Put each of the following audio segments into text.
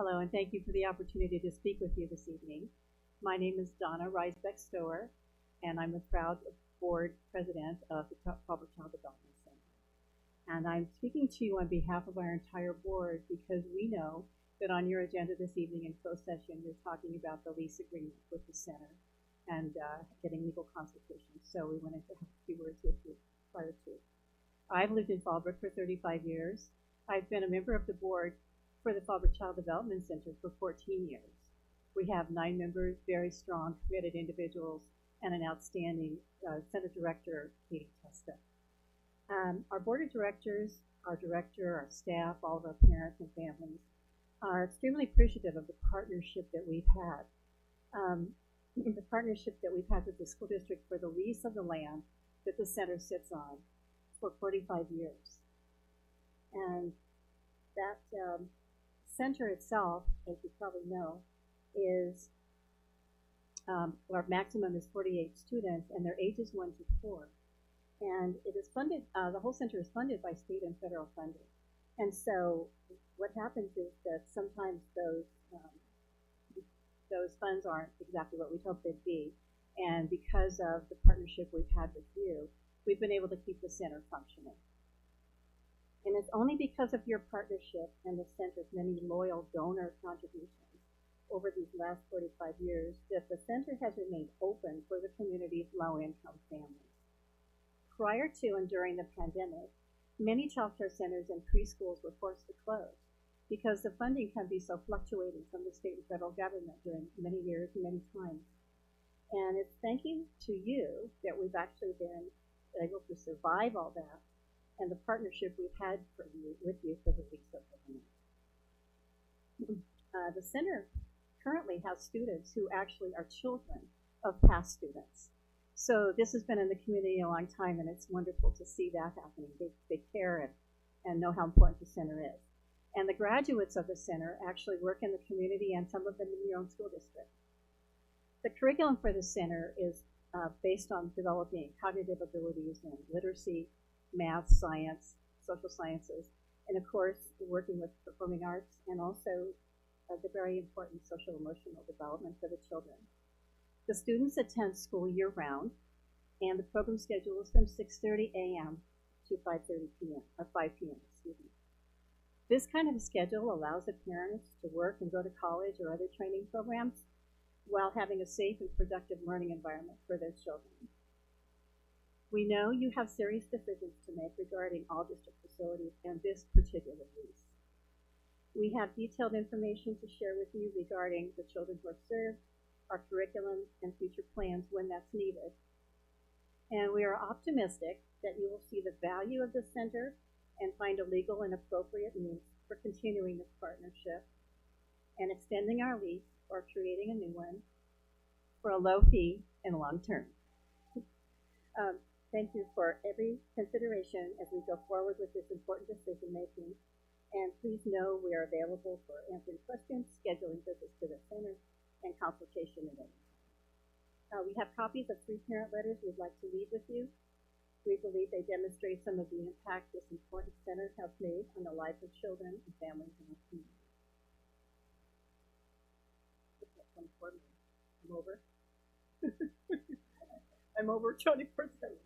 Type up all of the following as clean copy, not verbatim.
Hello, and thank you for the opportunity to speak with you this evening. My name is Donna Reisbeck-Stower, and I'm the proud board president of the Public Child Development Center. And I'm speaking to you on behalf of our entire board because we know that on your agenda this evening in closed session, you're talking about the lease agreement with the center and getting legal consultation. So we wanted to have a few words with you prior to. I've lived in Fallbrook for 35 years. I've been a member of the board for the Fallbrook Child Development Center for 14 years. We have 9 members, very strong, committed individuals, and an outstanding center director, Katie Testa. Our board of directors, our director, our staff, all of our parents and families are extremely appreciative of the partnership that we've had. The partnership that we've had with the school district for the lease of the land that the center sits on for 45 years. And that center itself, as you probably know, is our maximum is 48 students, and their ages 1 to 4. And it is funded, the whole center is funded by state and federal funding. And so what happens is that sometimes those funds aren't exactly what we'd hoped they'd be. And because of the partnership we've had with you, we've been able to keep the center functioning. And it's only because of your partnership and the center's many loyal donor contributions over these last 45 years that the center has remained open for the community's low-income families. Prior to and during the pandemic, many child care centers and preschools were forced to close because the funding can be so fluctuating from the state and federal government during many years and many times. And it's thanking to you that we've actually been able to survive all that and the partnership we've had with you for the lease of the land. The center currently has students who actually are children of past students. So this has been in the community a long time, and it's wonderful to see that happening. They care and know how important the center is. And the graduates of the center actually work in the community, and some of them in your own school district. The curriculum for the center is based on developing cognitive abilities in literacy, math, science, social sciences, and of course, working with performing arts, and also the very important social emotional development for the children. The students attend school year-round, and the program schedule is from 6:30 a.m. to 5:30 p.m. or 5 p.m. Excuse me. This kind of a schedule allows the parents to work and go to college or other training programs while having a safe and productive learning environment for their children. We know you have serious decisions to make regarding all district facilities and this particular lease. We have detailed information to share with you regarding the children who are served, our curriculum, and future plans when that's needed. And we are optimistic that you will see the value of the center and find a legal and appropriate means for continuing this partnership and extending our lease or creating a new one for a low fee and long term. Thank you for every consideration as we go forward with this important decision making. And please know we are available for answering questions, scheduling visits to the center, and consultation at any time. We have copies of 3 parent letters we'd like to leave with you. We believe they demonstrate some of the impact this important center has made on the lives of children and families in our community. I'm over. I'm over 24/7.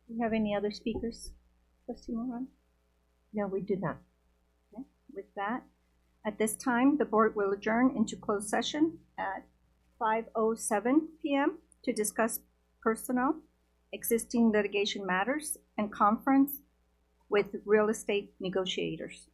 Do you have any other speakers, Trustee Moran? No, we do not. Okay. With that, at this time, the board will adjourn into closed session at 5:07 p.m. to discuss personnel, existing litigation matters, and conference with real estate negotiators.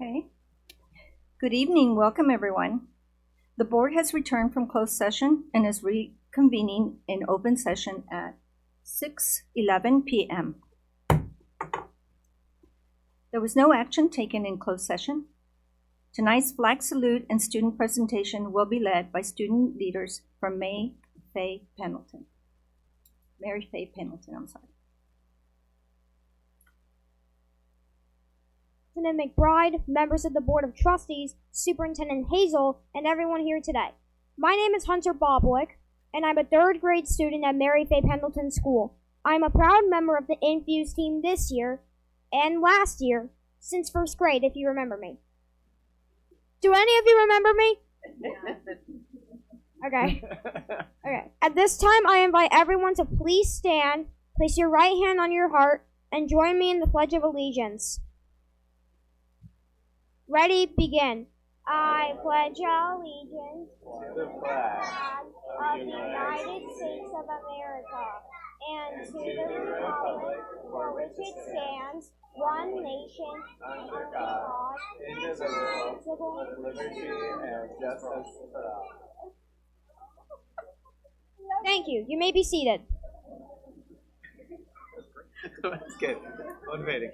Okay. Good evening. Welcome, everyone. The board has returned from closed session and is reconvening in open session at 6:11 p.m. There was no action taken in closed session. Tonight's flag salute and student presentation will be led by student leaders from Mary Faye Pendleton, I'm sorry. Superintendent McBride, members of the Board of Trustees, Superintendent Hazel, and everyone here today. My name is Hunter Bobwick, and I'm a third grade student at Mary Faye Pendleton School. I'm a proud member of the FUESD team this year and last year, since first grade, if you remember me. Do any of you remember me? Okay. Okay. At this time, I invite everyone to please stand, place your right hand on your heart, and join me in the Pledge of Allegiance. Ready, begin. I pledge allegiance to the flag of the United States of America and to the republic for which it stands, one nation, under God, indivisible, with liberty and justice for all. Thank you. You may be seated. That's good. Motivating.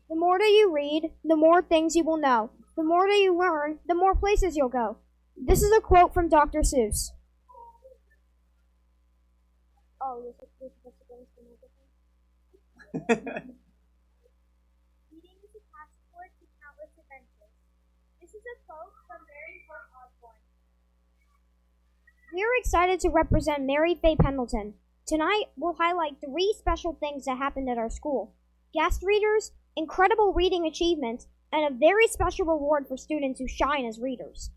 The more that you read, the more things you will know. The more that you learn, the more places you'll go. This is a quote from Dr. Seuss. Oh, you're supposed to bring some microphone? Reading is a passport to countless adventures. This is a quote from Mary Fort Osborne. We're excited to represent Mary Faye Pendleton. Tonight, we'll highlight 3 special things that happened at our school. Guest readers, incredible reading achievements, and a very special reward for students who shine as readers.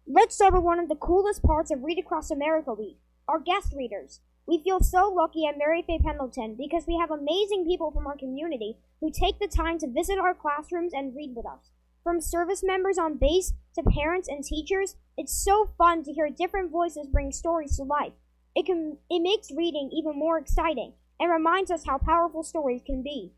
Let's start with one of the coolest parts of Read Across America Week, our guest readers. We feel so lucky at Mary Faye Pendleton because we have amazing people from our community who take the time to visit our classrooms and read with us. From service members on base to parents and teachers, it's so fun to hear different voices bring stories to life. It makes reading even more exciting and reminds us how powerful stories can be.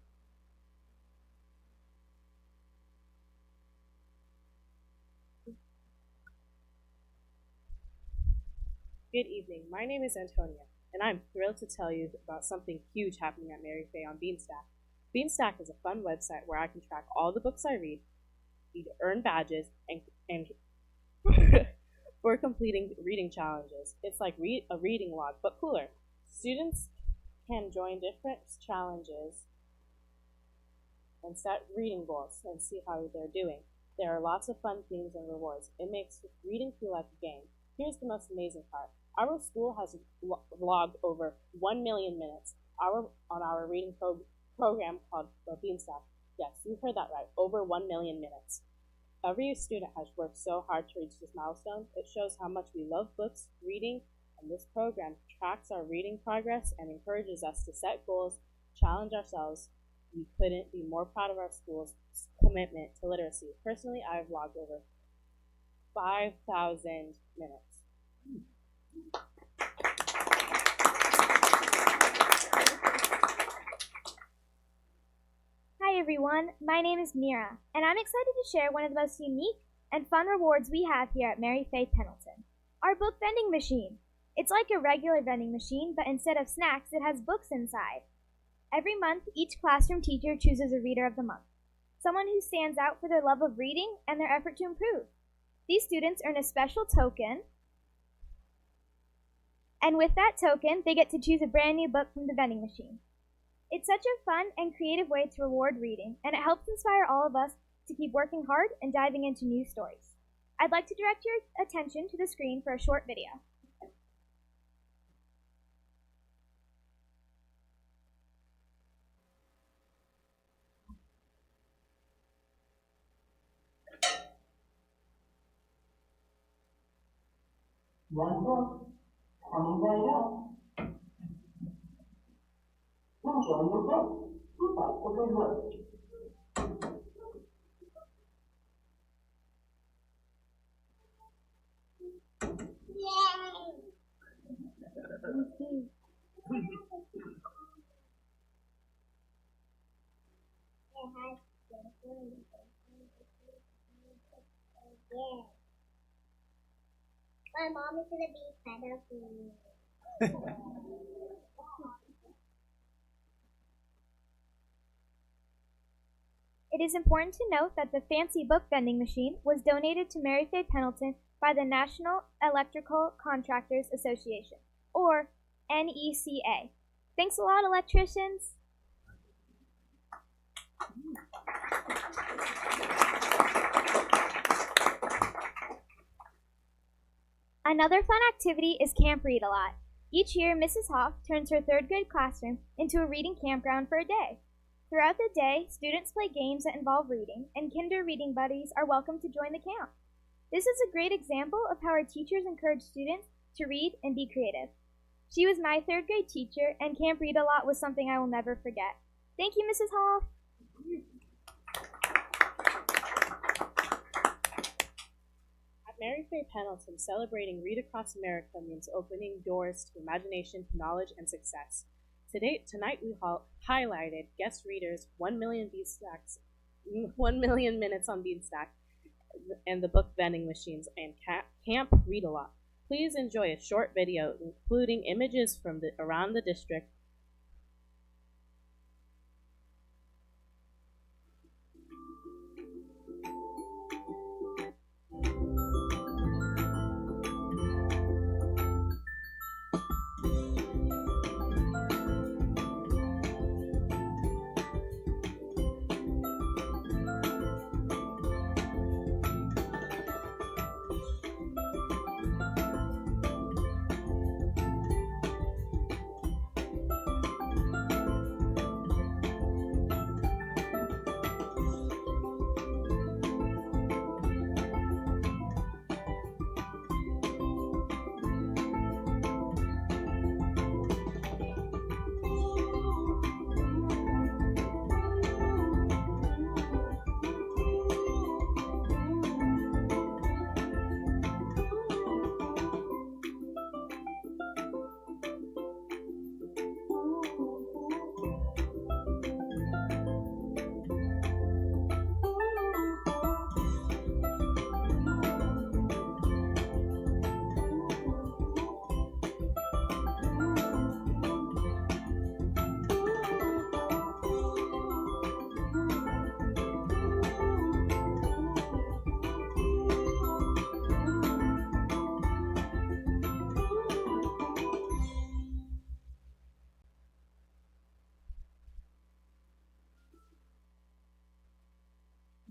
Good evening. My name is Antonia, and I'm thrilled to tell you about something huge happening at Mary Faye on Beanstack. Beanstack is a fun website where I can track all the books I read, earn badges, and for completing reading challenges. It's like a reading log, but cooler. Students can join different challenges and set reading goals and see how they're doing. There are lots of fun themes and rewards. It makes reading feel like a game. Here's the most amazing part. Our school has logged over 1 million minutes on our reading program called Beanstack. Yes, you heard that right, over 1 million minutes. Every student has worked so hard to reach this milestone. It shows how much we love books, reading, and this program tracks our reading progress and encourages us to set goals, challenge ourselves. We couldn't be more proud of our school's commitment to literacy. Personally, I've logged over 5,000 minutes. Hi everyone, my name is Mira, and I'm excited to share one of the most unique and fun rewards we have here at Mary Faye Pendleton. Our book vending machine. It's like a regular vending machine, but instead of snacks, it has books inside. Every month, each classroom teacher chooses a reader of the month, someone who stands out for their love of reading and their effort to improve. These students earn a special token, and with that token, they get to choose a brand new book from the vending machine. It's such a fun and creative way to reward reading, and it helps inspire all of us to keep working hard and diving into new stories. I'd like to direct your attention to the screen for a short video. One book, coming right up. Now join your book. Keep up the good work. My mom is gonna be fed up with me. It is important to note that the fancy book vending machine was donated to Mary Faye Pendleton by the National Electrical Contractors Association, or NECA. Thanks a lot, electricians! Another fun activity is Camp Read a Lot. Each year, Mrs. Hoff turns her third grade classroom into a reading campground for a day. Throughout the day, students play games that involve reading, and Kinder reading buddies are welcome to join the camp. This is a great example of how our teachers encourage students to read and be creative. She was my third grade teacher, and Camp Read a Lot was something I will never forget. Thank you, Mrs. Hoff. At Mary Faye Pendleton, celebrating Read Across America means opening doors to imagination, knowledge, and success. Tonight we highlighted guest readers 1 million minutes on Beanstack, and the book vending machines, and Camp Read a Lot. Please enjoy a short video including images from around the district.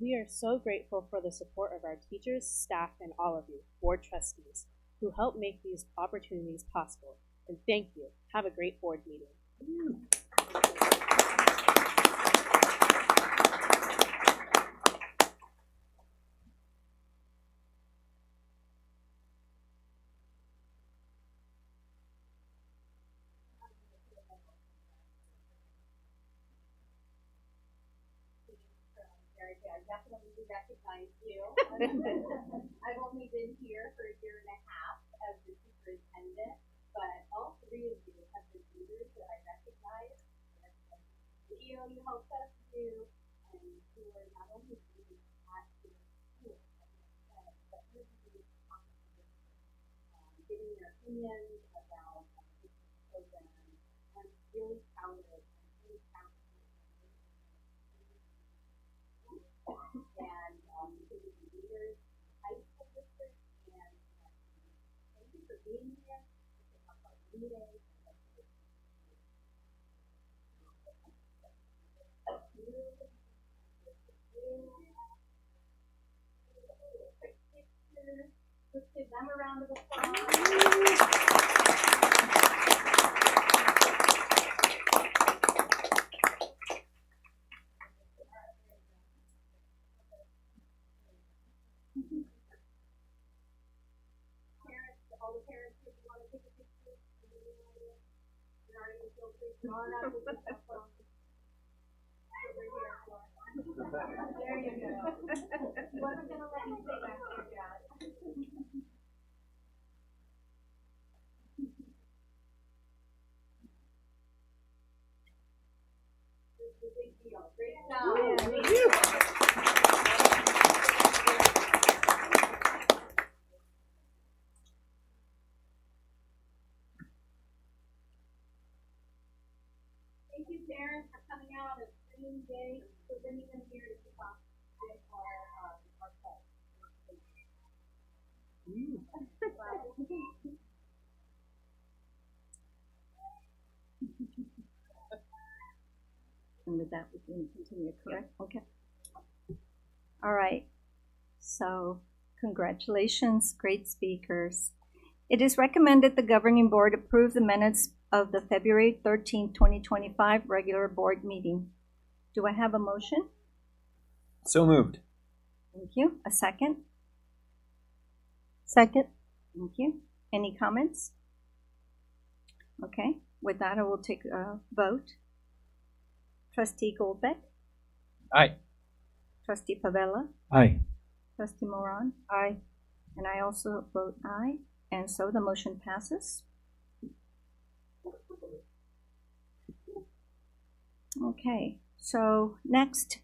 We are so grateful for the support of our teachers, staff, and all of you, board trustees, who help make these opportunities possible. And thank you. Have a great board meeting. I definitely do recognize you. I've only been here for a year and a half as the superintendent, but all three of you have been leaders that I recognize. You helped us do, and who are not only leaders at the school, but really giving their opinions about the program. I'm really proud of it. And because of the leaders, high school district, and thank you for being here. To talk about meetings. Let's give them a round of applause. All the parents, if you want to take a picture, feel free to come on up with your cell phone. There you go. He wasn't going to let me say that to your dad. It's a big deal. Great job. Thank you, parents, for coming out on a spring day, for bringing them here to kick off with our club. And with that, we can continue, correct? Okay. All right. So, congratulations, great speakers. It is recommended the governing board approve the minutes of the February 13, 2025 regular board meeting. Do I have a motion? So moved. Thank you. A second? Second. Thank you. Any comments? Okay. With that, I will take a vote. Trustee Goldbeck? Aye. Trustee Favela? Aye. Trustee Moran? Aye. And I also vote aye. And so the motion passes. Okay, so next,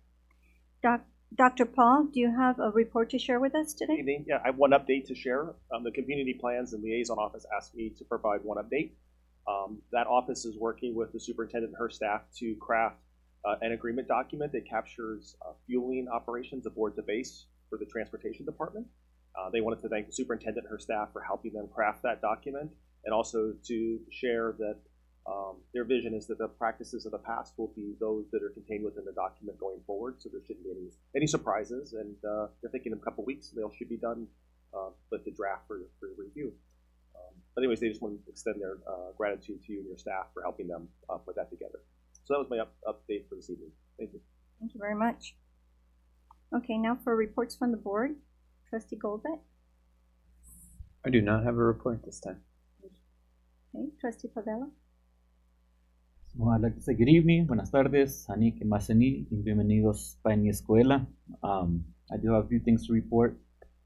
Dr. Paul, do you have a report to share with us today? Evening. Yeah, I have one update to share. The Community Plans and Liaison Office asked me to provide one update. That office is working with the superintendent and her staff to craft an agreement document that captures fueling operations aboard the base for the transportation department. They wanted to thank the superintendent and her staff for helping them craft that document, and also to share that their vision is that the practices of the past will be those that are contained within the document going forward, so there shouldn't be any surprises, and they're thinking in a couple weeks they should be done with the draft for review. But anyways, they just want to extend their gratitude to you and your staff for helping them put that together. So that was my update for this evening. Thank you. Thank you very much. Okay, now for reports from the board. Trustee Goldbeck? I do not have a report this time. Okay, Trustee Favela? Well, I'd like to say good evening, buenas tardes, Anik and Masani, y bienvenidos para mi escuela. I do have a few things to report.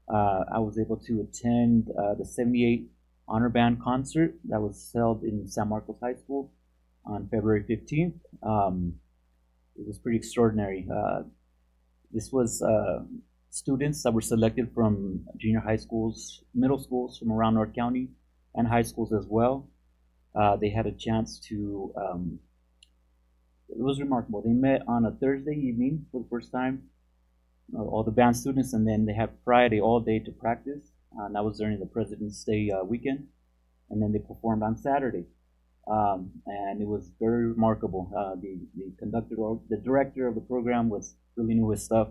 I was able to attend the 78 Honor Band concert that was held in San Marcos High School on February 15th. It was pretty extraordinary. This was students that were selected from junior high schools, middle schools from around North County, and high schools as well. They had a chance to, it was remarkable. They met on a Thursday evening for the first time, all the band students, and then they had Friday all day to practice, and that was during the President's Day weekend, and then they performed on Saturday, and it was very remarkable. The conductor, or the director of the program was really new his stuff,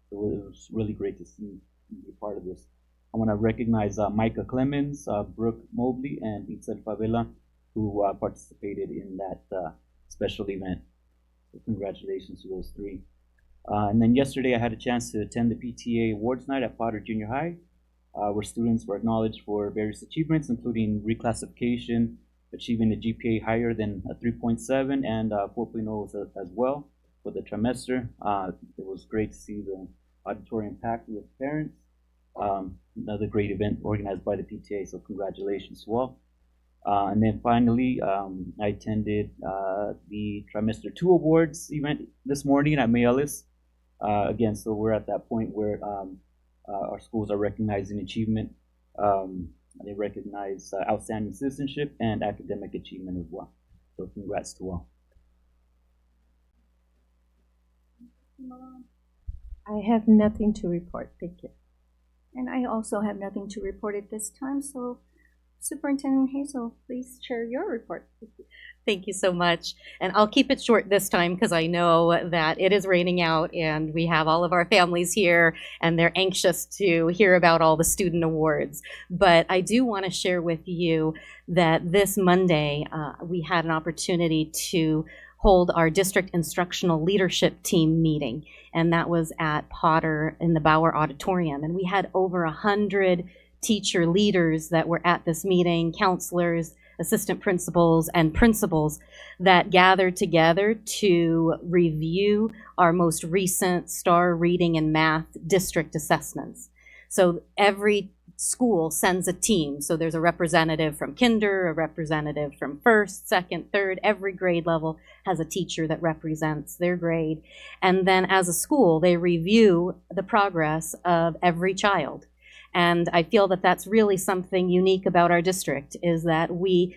so it was really great to see be part of this. I want to recognize Micah Clemens, Brooke Mobley, and Itzel Favela, who participated in that special event. So congratulations to those three. And then yesterday I had a chance to attend the PTA Awards Night at Potter Junior High, where students were acknowledged for various achievements, including reclassification, achieving a GPA higher than a 3.7 and 4.0 as well for the trimester. It was great to see the auditorium packed with parents. Another great event organized by the PTA, so congratulations to all. And then finally, I attended the Trimester 2 Awards event this morning at May Ellis. Again, so we're at that point where our schools are recognizing achievement. They recognize outstanding citizenship and academic achievement as well. So congrats to all. I have nothing to report. Thank you. And I also have nothing to report at this time, so Superintendent Hazel, please share your report. Thank you so much. And I'll keep it short this time because I know that it is raining out and we have all of our families here and they're anxious to hear about all the student awards. But I do want to share with you that this Monday we had an opportunity to hold our district instructional leadership team meeting, and that was at Potter in the Bauer Auditorium. And we had over 100 teacher leaders that were at this meeting, counselors, assistant principals, and principals that gathered together to review our most recent STAR reading and math district assessments. So every school sends a team. So there's a representative from kinder, a representative from first, second, third. Every grade level has a teacher that represents their grade. And then as a school, they review the progress of every child. And I feel that that's really something unique about our district, is that we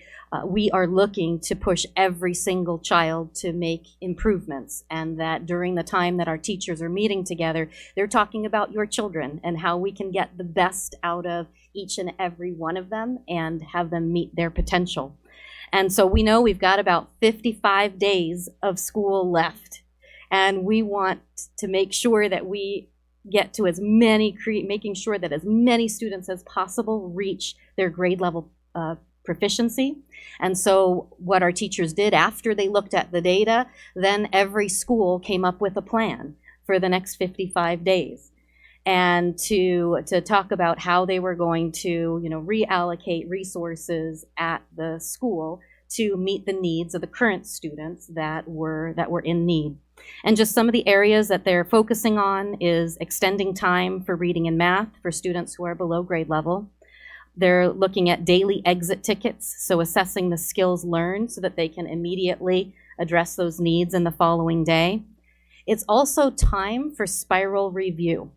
are looking to push every single child to make improvements, and that during the time that our teachers are meeting together, they're talking about your children and how we can get the best out of each and every one of them and have them meet their potential. And so we know we've got about 55 days of school left, and we want to make sure that we get to making sure that as many students as possible reach their grade level proficiency. And so what our teachers did after they looked at the data, then every school came up with a plan for the next 55 days. And to talk about how they were going to, reallocate resources at the school to meet the needs of the current students that were in need. And just some of the areas that they're focusing on is extending time for reading and math for students who are below grade level. They're looking at daily exit tickets, so assessing the skills learned so that they can immediately address those needs in the following day. It's also time for spiral review.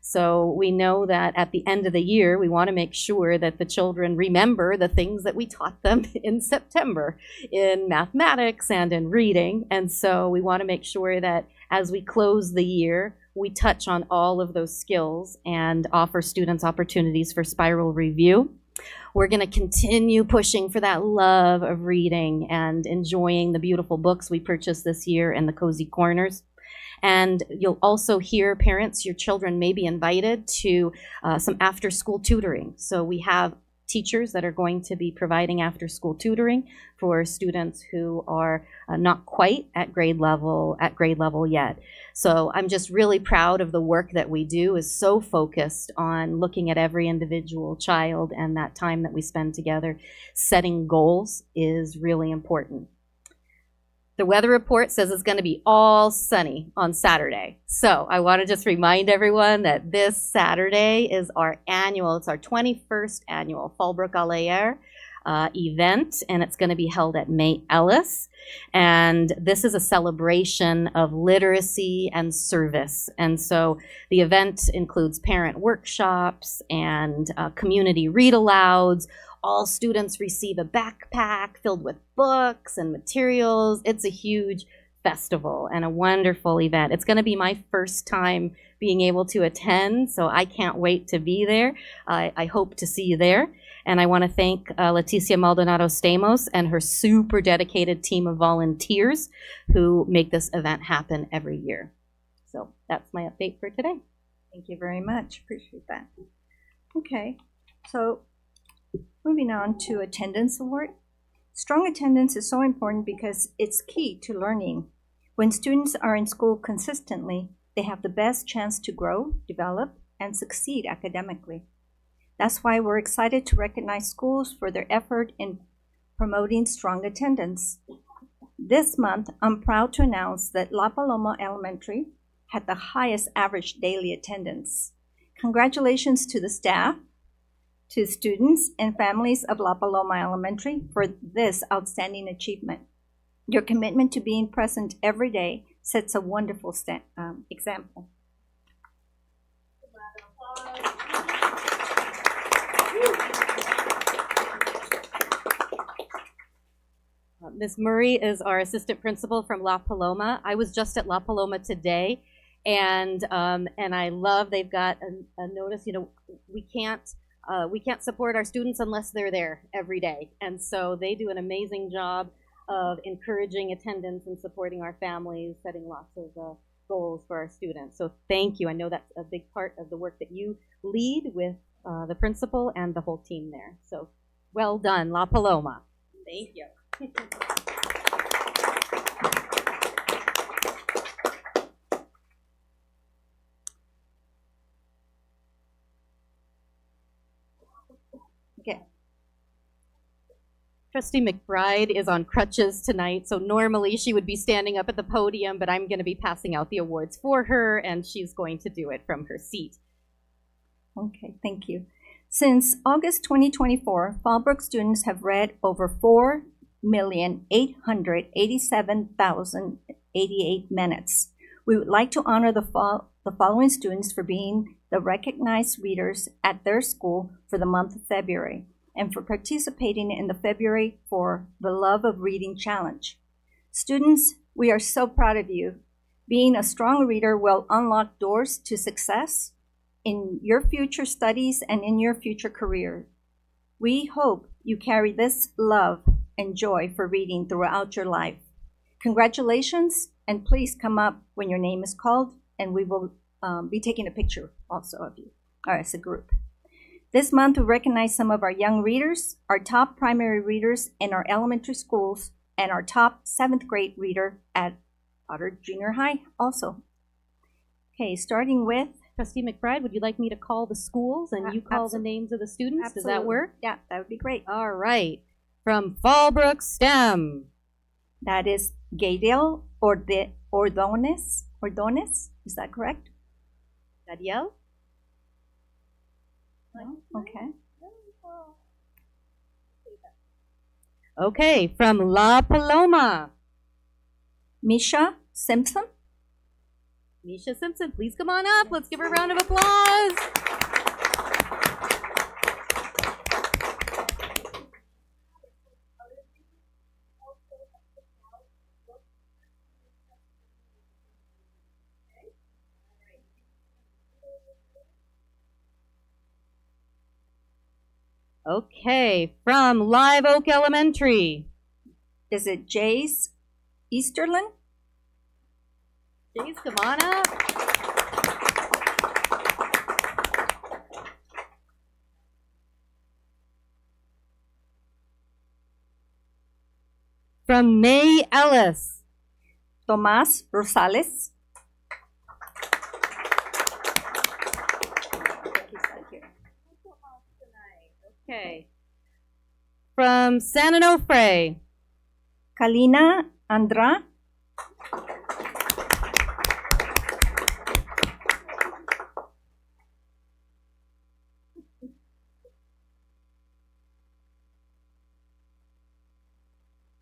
So we know that at the end of the year, we want to make sure that the children remember the things that we taught them in September in mathematics and in reading. And so we want to make sure that as we close the year, we touch on all of those skills and offer students opportunities for spiral review. We're going to continue pushing for that love of reading and enjoying the beautiful books we purchased this year in the Cozy Corners. And you'll also hear parents, your children may be invited to some after-school tutoring. So we have teachers that are going to be providing after-school tutoring for students who are not quite at grade level yet. So I'm just really proud of the work that we do. Is so focused on looking at every individual child, and that time that we spend together setting goals is really important. The weather report says it's going to be all sunny on Saturday. So I want to just remind everyone that this Saturday is our 21st annual Fallbrook Alayer event, and it's going to be held at May Ellis. And this is a celebration of literacy and service. And so the event includes parent workshops and community read-alouds. All students receive a backpack filled with books and materials. It's a huge festival and a wonderful event. It's going to be my first time being able to attend, so I can't wait to be there. I hope to see you there. And I want to thank Leticia Maldonado Stamos and her super dedicated team of volunteers who make this event happen every year. So that's my update for today. Thank you very much. Appreciate that. Okay, so moving on to attendance award. Strong attendance is so important because it's key to learning. When students are in school consistently, they have the best chance to grow, develop, and succeed academically. That's why we're excited to recognize schools for their effort in promoting strong attendance. This month, I'm proud to announce that La Paloma Elementary had the highest average daily attendance. Congratulations to the staff, to students and families of La Paloma Elementary for this outstanding achievement. Your commitment to being present every day sets a wonderful example. Ms. Murray is our assistant principal from La Paloma. I was just at La Paloma today, and I love they've got a notice. We can't support our students unless they're there every day, and so they do an amazing job of encouraging attendance and supporting our families, setting lots of goals for our students. So thank you. I know that's a big part of the work that you lead with the principal and the whole team there. So well done, La Paloma. Thank you. Okay. Trustee McBride is on crutches tonight, so normally she would be standing up at the podium, but I'm going to be passing out the awards for her, and she's going to do it from her seat. Okay, thank you. Since August 2024, Fallbrook students have read over 4,887,088 minutes. We would like to honor the following students for being the recognized readers at their school for the month of February and for participating in the February for the Love of Reading Challenge. Students, we are so proud of you. Being a strong reader will unlock doors to success in your future studies and in your future career. We hope you carry this love and joy for reading throughout your life. Congratulations, and please come up when your name is called, and we will be taking a picture also of you, or as a group. This month, we recognize some of our young readers, our top primary readers in our elementary schools, and our top 7th grade reader at Potter Junior High also. Okay, starting with Trustee McBride, would you like me to call the schools and you call the names of the students? Absolutely. Does that work? Yeah, that would be great. All right. From Fallbrook STEM. That is Gaydel Ordonez. Is that correct? Danielle? No? Okay. Okay, from La Paloma. Misha Simpson. Misha Simpson, please come on up. Let's give her a round of applause. Okay, from Live Oak Elementary. Is it Jace Easterlin? Jace, come on up. From May Ellis. Tomás Rosales. Okay. From San Onofre. Kalina Andra.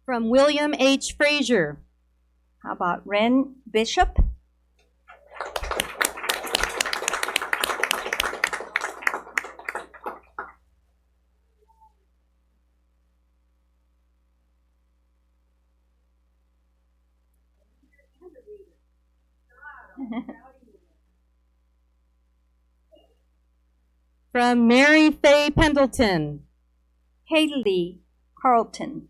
From William H. Frazier. How about Ren Bishop? From Mary Faye Pendleton. Haley Carlton.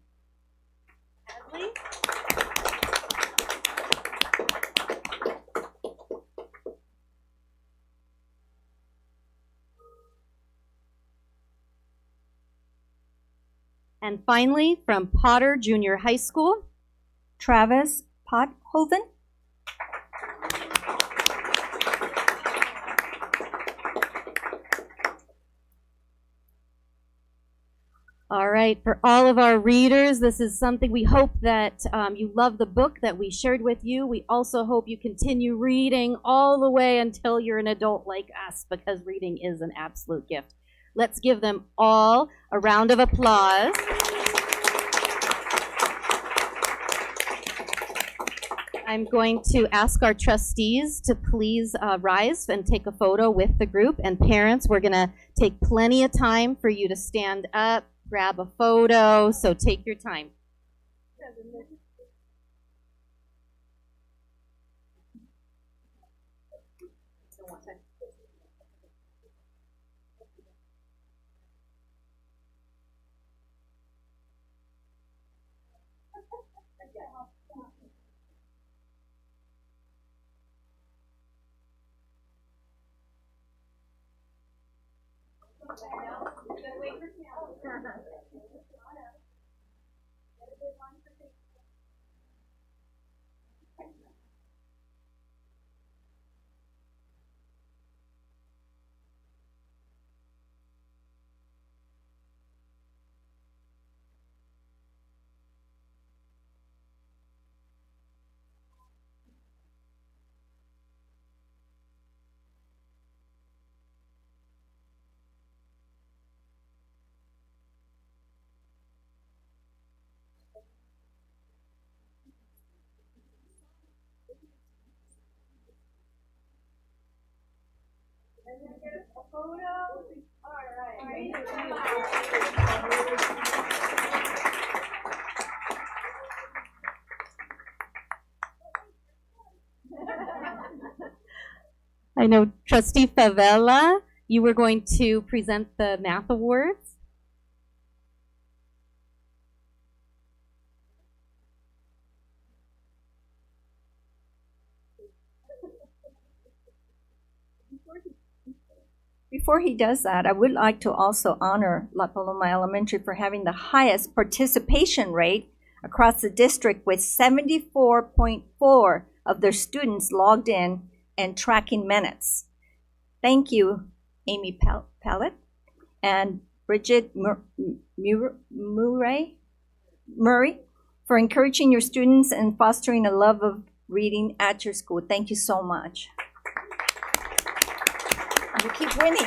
And finally, from Potter Junior High School, Travis Pothoven. All right, for all of our readers, this is something we hope that you love the book that we shared with you. We also hope you continue reading all the way until you're an adult like us, because reading is an absolute gift. Let's give them all a round of applause. I'm going to ask our trustees to please rise and take a photo with the group. And parents, we're going to take plenty of time for you to stand up, grab a photo, so take your time. I know Trustee Favela, you were going to present the math awards. Before he does that, I would like to also honor La Paloma Elementary for having the highest participation rate across the district, with 74.4 of their students logged in and tracking minutes. Thank you, Amy Pellet and Bridget Murray, for encouraging your students and fostering a love of reading at your school. Thank you so much. You keep winning.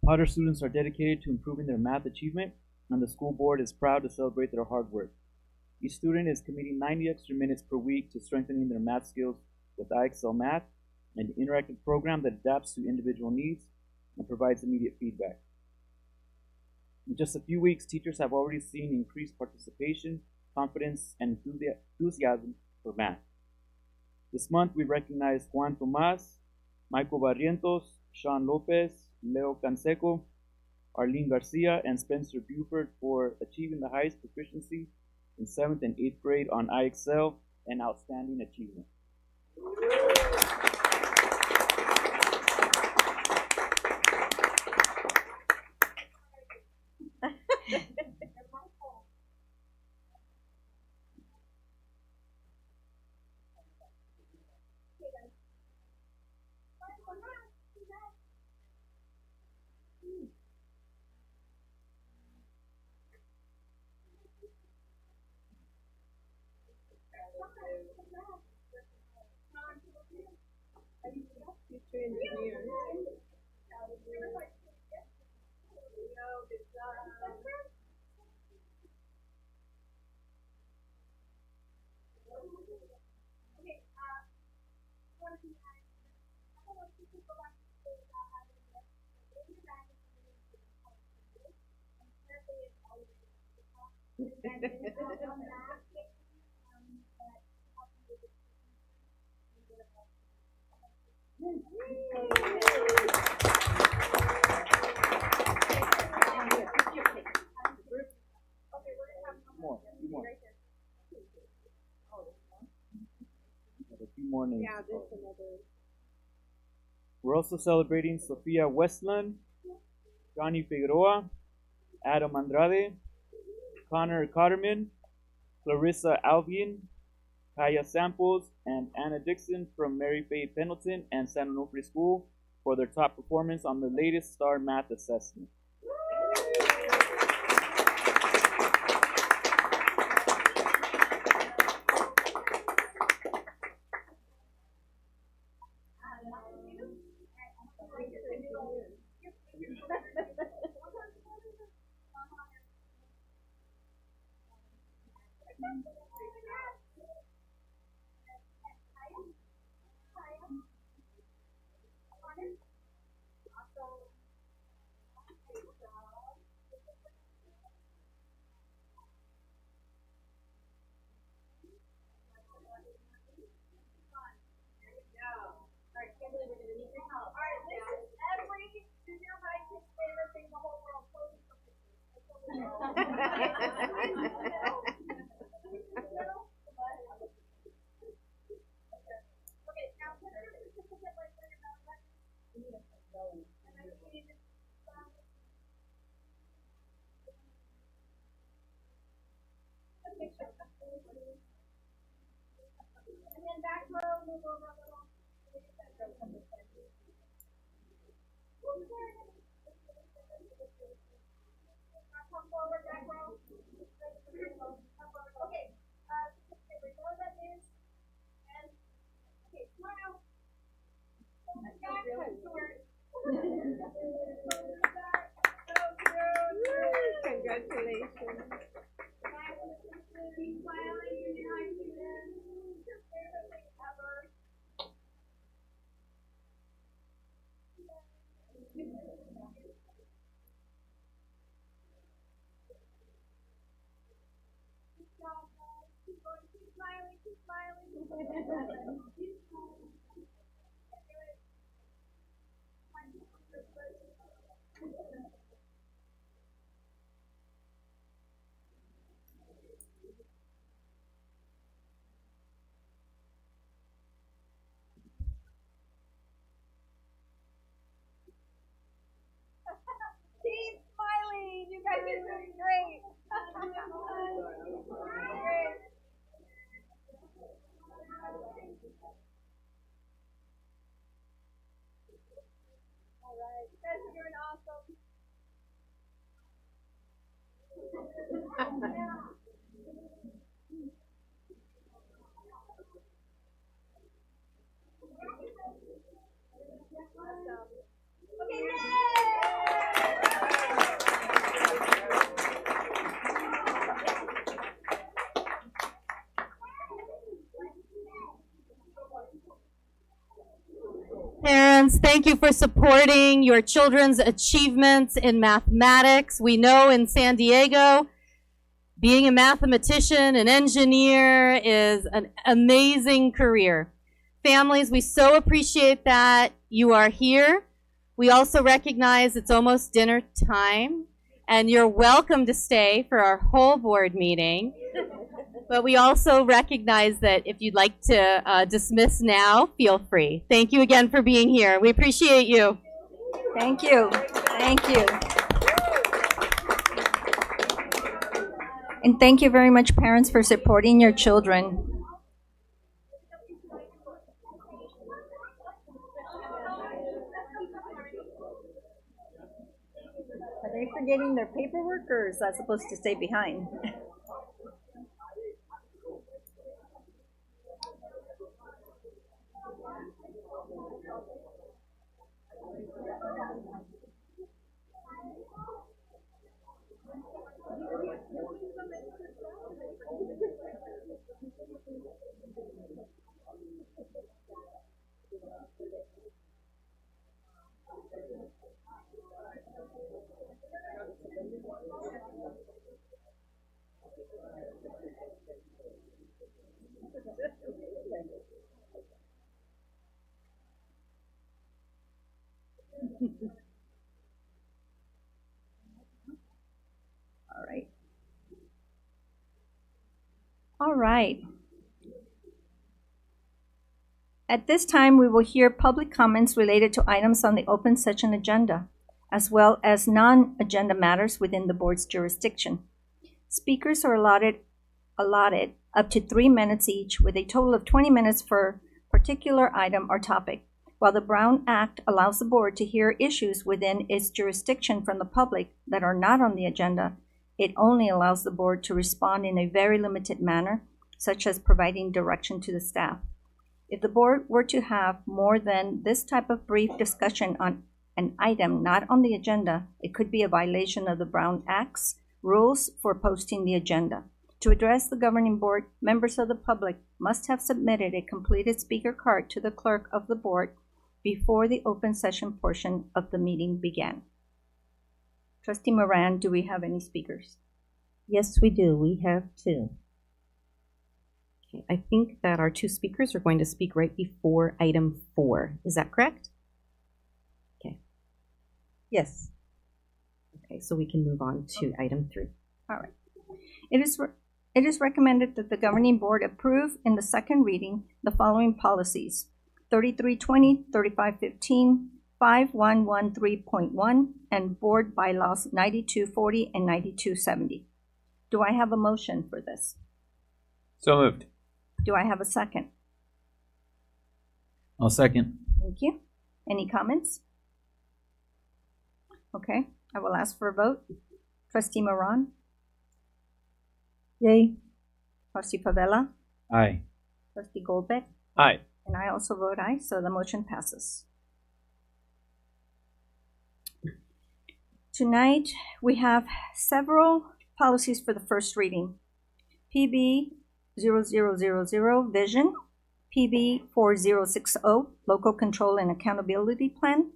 Potter students are dedicated to improving their math achievement, and the school board is proud to celebrate their hard work. Each student is committing 90 extra minutes per week to strengthening their math skills with IXL Math, an interactive program that adapts to individual needs and provides immediate feedback. In just a few weeks, teachers have already seen increased participation, confidence, and enthusiasm for math. This month, we recognize Juan Tomas, Michael Barrientos, Sean Lopez, Leo Canseco, Arlene Garcia, and Spencer Buford for achieving the highest proficiency in 7th and 8th grade on IXL and outstanding achievement. More names. We're also celebrating Sophia Westland, Johnny Figueroa, Adam Andrade, Connor Cotterman, Clarissa Albion, Kaya Samples, and Anna Dixon from Mary Faye Pendleton and San Onofre School for their top performance on the latest STAR Math assessment. Keep smiling. You guys are doing great. All right, you guys are doing awesome. Okay, Parents, thank you for supporting your children's achievements in mathematics. We know in San Diego, being a mathematician, an engineer is an amazing career. Families, we so appreciate that you are here. We also recognize it's almost dinner time, and you're welcome to stay for our whole board meeting. But we also recognize that if you'd like to dismiss now, feel free. Thank you again for being here. We appreciate you. Thank you. Thank you. And thank you very much, parents, for supporting your children. Are they forgetting their paperwork, or is that supposed to stay behind? All right. All right. At this time, we will hear public comments related to items on the open session agenda, as well as non-agenda matters within the board's jurisdiction. Speakers are allotted up to 3 minutes each, with a total of 20 minutes for particular item or topic. While the Brown Act allows the board to hear issues within its jurisdiction from the public that are not on the agenda, it only allows the board to respond in a very limited manner, such as providing direction to the staff. If the board were to have more than this type of brief discussion on an item not on the agenda, it could be a violation of the Brown Act's rules for posting the agenda. To address the governing board, members of the public must have submitted a completed speaker card to the clerk of the board before the open session portion of the meeting began. Trustee Moran, do we have any speakers? Yes, we do. We have 2. Okay, I think that our 2 speakers are going to speak right before item 4. Is that correct? Okay. Yes. Okay, so we can move on to item 3. All right. It is recommended that the governing board approve in the second reading the following policies: 3320, 3515, 5113.1, and board bylaws 9240 and 9270. Do I have a motion for this? So moved. Do I have a second? I'll second. Thank you. Any comments? Okay, I will ask for a vote. Trustee Moran? Yay. Trustee Favela? Aye. Trustee Goldbeck? Aye. And I also vote aye, so the motion passes. Tonight, we have several policies for the first reading. PB 0000 Vision, PB 4060 Local Control and Accountability Plan,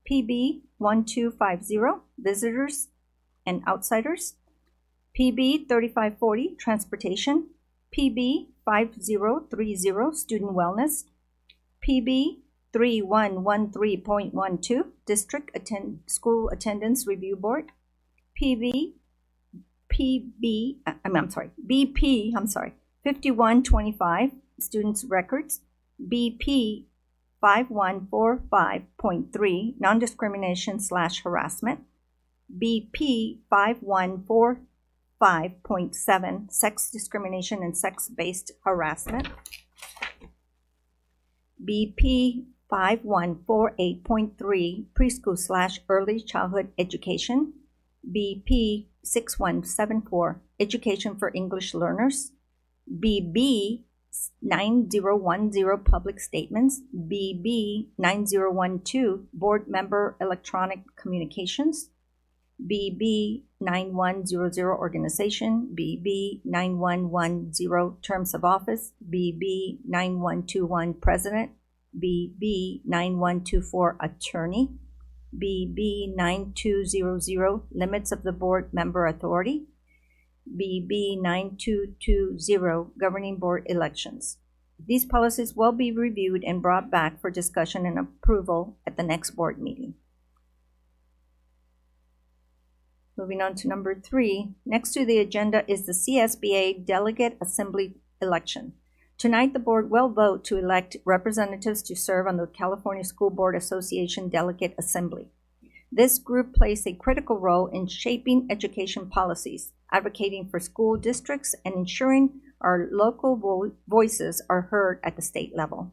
PB 1250 Visitors and Outsiders, PB 3540, Transportation. PB 5030, Student Wellness. PB 3113.12, School Attendance Review Board. BP 5125, Students' Records. BP 5145.3, Non-Discrimination/Harassment. BP 5145.7, Sex Discrimination and Sex-Based Harassment. BP 5148.3, Preschool/Early Childhood Education. BP 6174, Education for English Learners. BB 9010, Public Statements. BB 9012, Board Member Electronic Communications. BB 9100, Organization. BB 9110, Terms of Office. BB 9121, President. BB 9124, Attorney. BB 9200, Limits of the Board Member Authority. BB 9220, Governing Board Elections. These policies will be reviewed and brought back for discussion and approval at the next board meeting. Moving on to number 3, next to the agenda is the CSBA Delegate Assembly election. Tonight, the board will vote to elect representatives to serve on the California School Board Association Delegate Assembly. This group plays a critical role in shaping education policies, advocating for school districts, and ensuring our local voices are heard at the state level.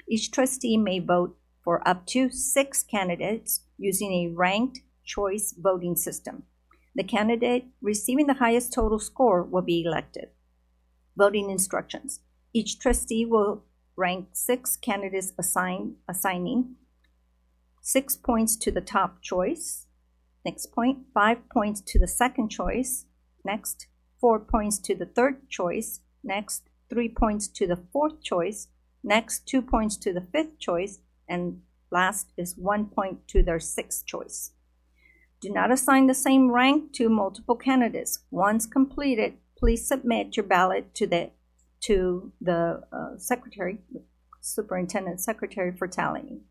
Each trustee may vote for up to 6 candidates using a ranked choice voting system. The candidate receiving the highest total score will be elected. Voting instructions. Each trustee will rank 6 candidates, assigning 6 points to the top choice. Next point, 5 points to the second choice. Next, 4 points to the third choice. Next, 3 points to the fourth choice. Next, 2 points to the fifth choice. And last is 1 point to their sixth choice. Do not assign the same rank to multiple candidates. Once completed, please submit your ballot to the secretary, superintendent secretary, for tallying.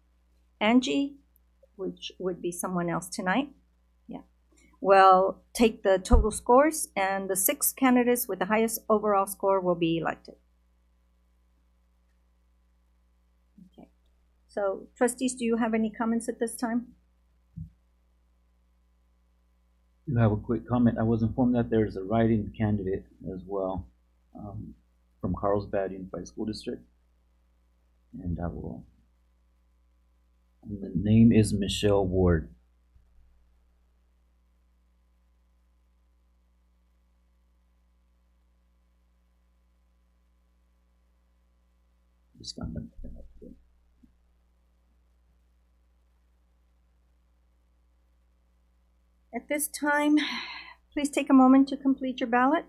Angie, which would be someone else tonight, will take the total scores, and the 6 candidates with the highest overall score will be elected. Okay. So, trustees, do you have any comments at this time? You have a quick comment. I was informed that there's a write-in candidate as well from Carlsbad Unified School District, and and the name is Michelle Ward. Just found that out today. At this time, please take a moment to complete your ballot.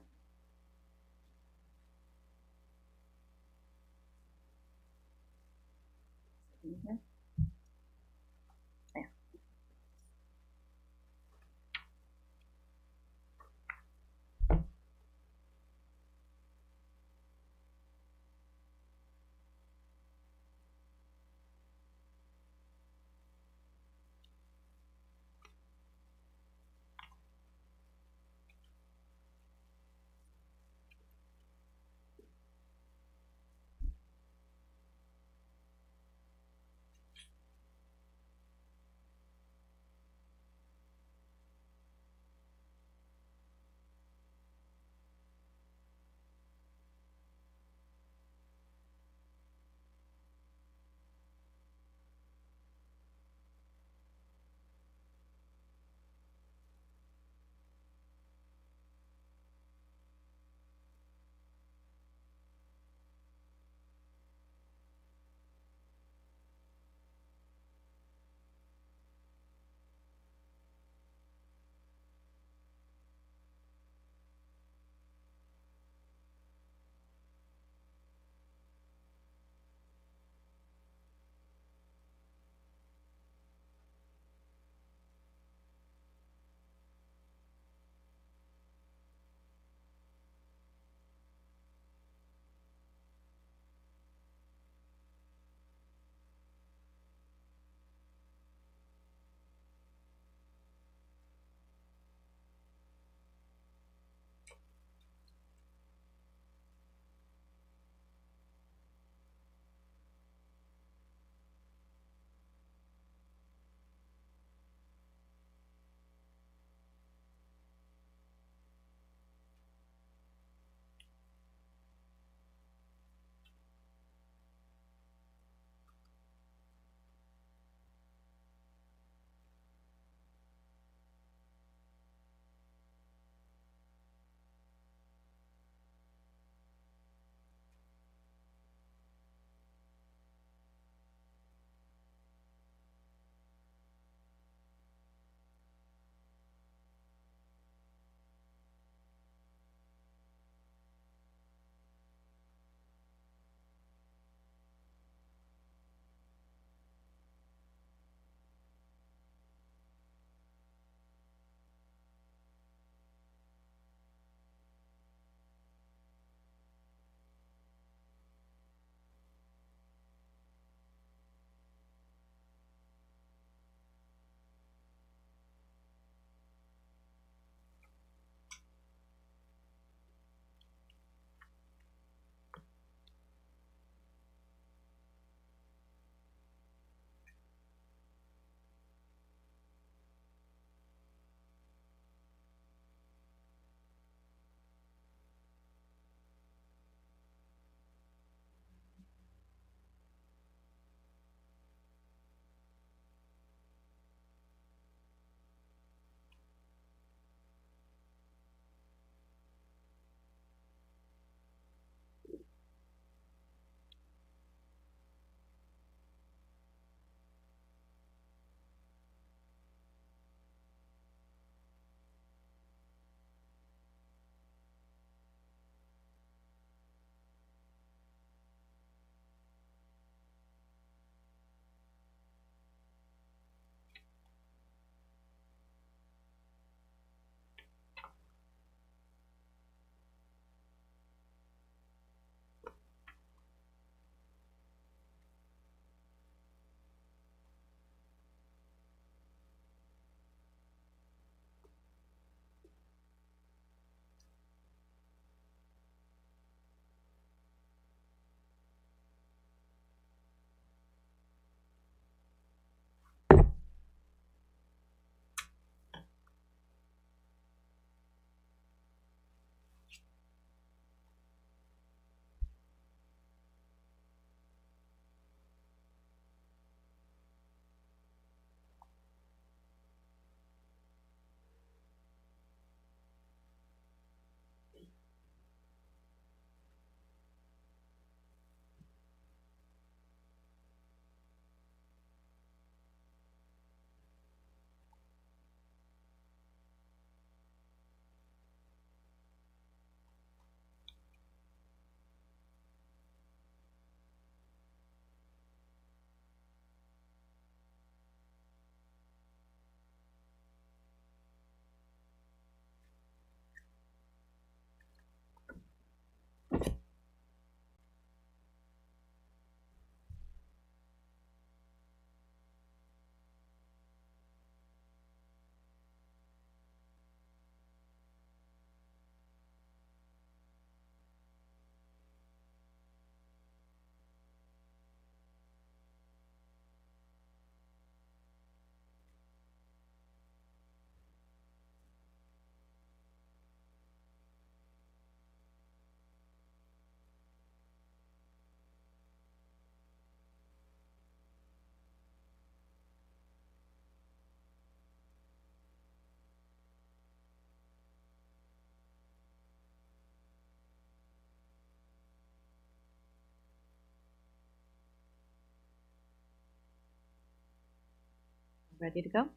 Ready to go?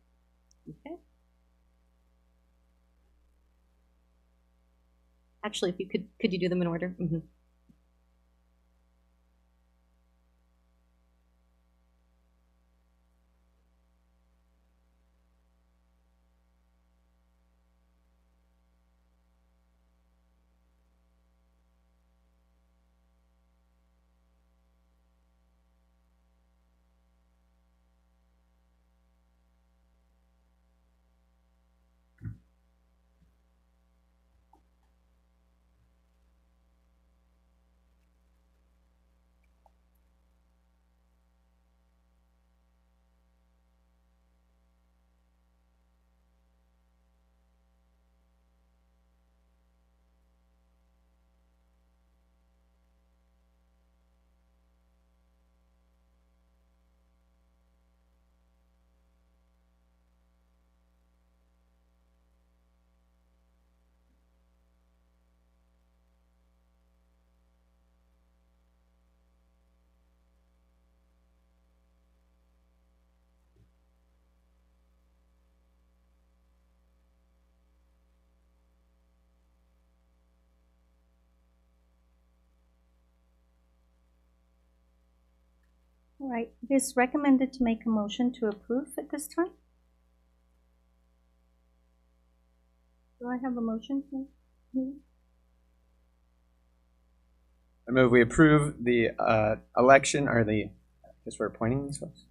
Okay. Actually, if you could you do them in order? Mm-hmm. All right, it is recommended to make a motion to approve at this time. Do I have a motion? I move we approve the election, or the, I guess we're appointing these folks.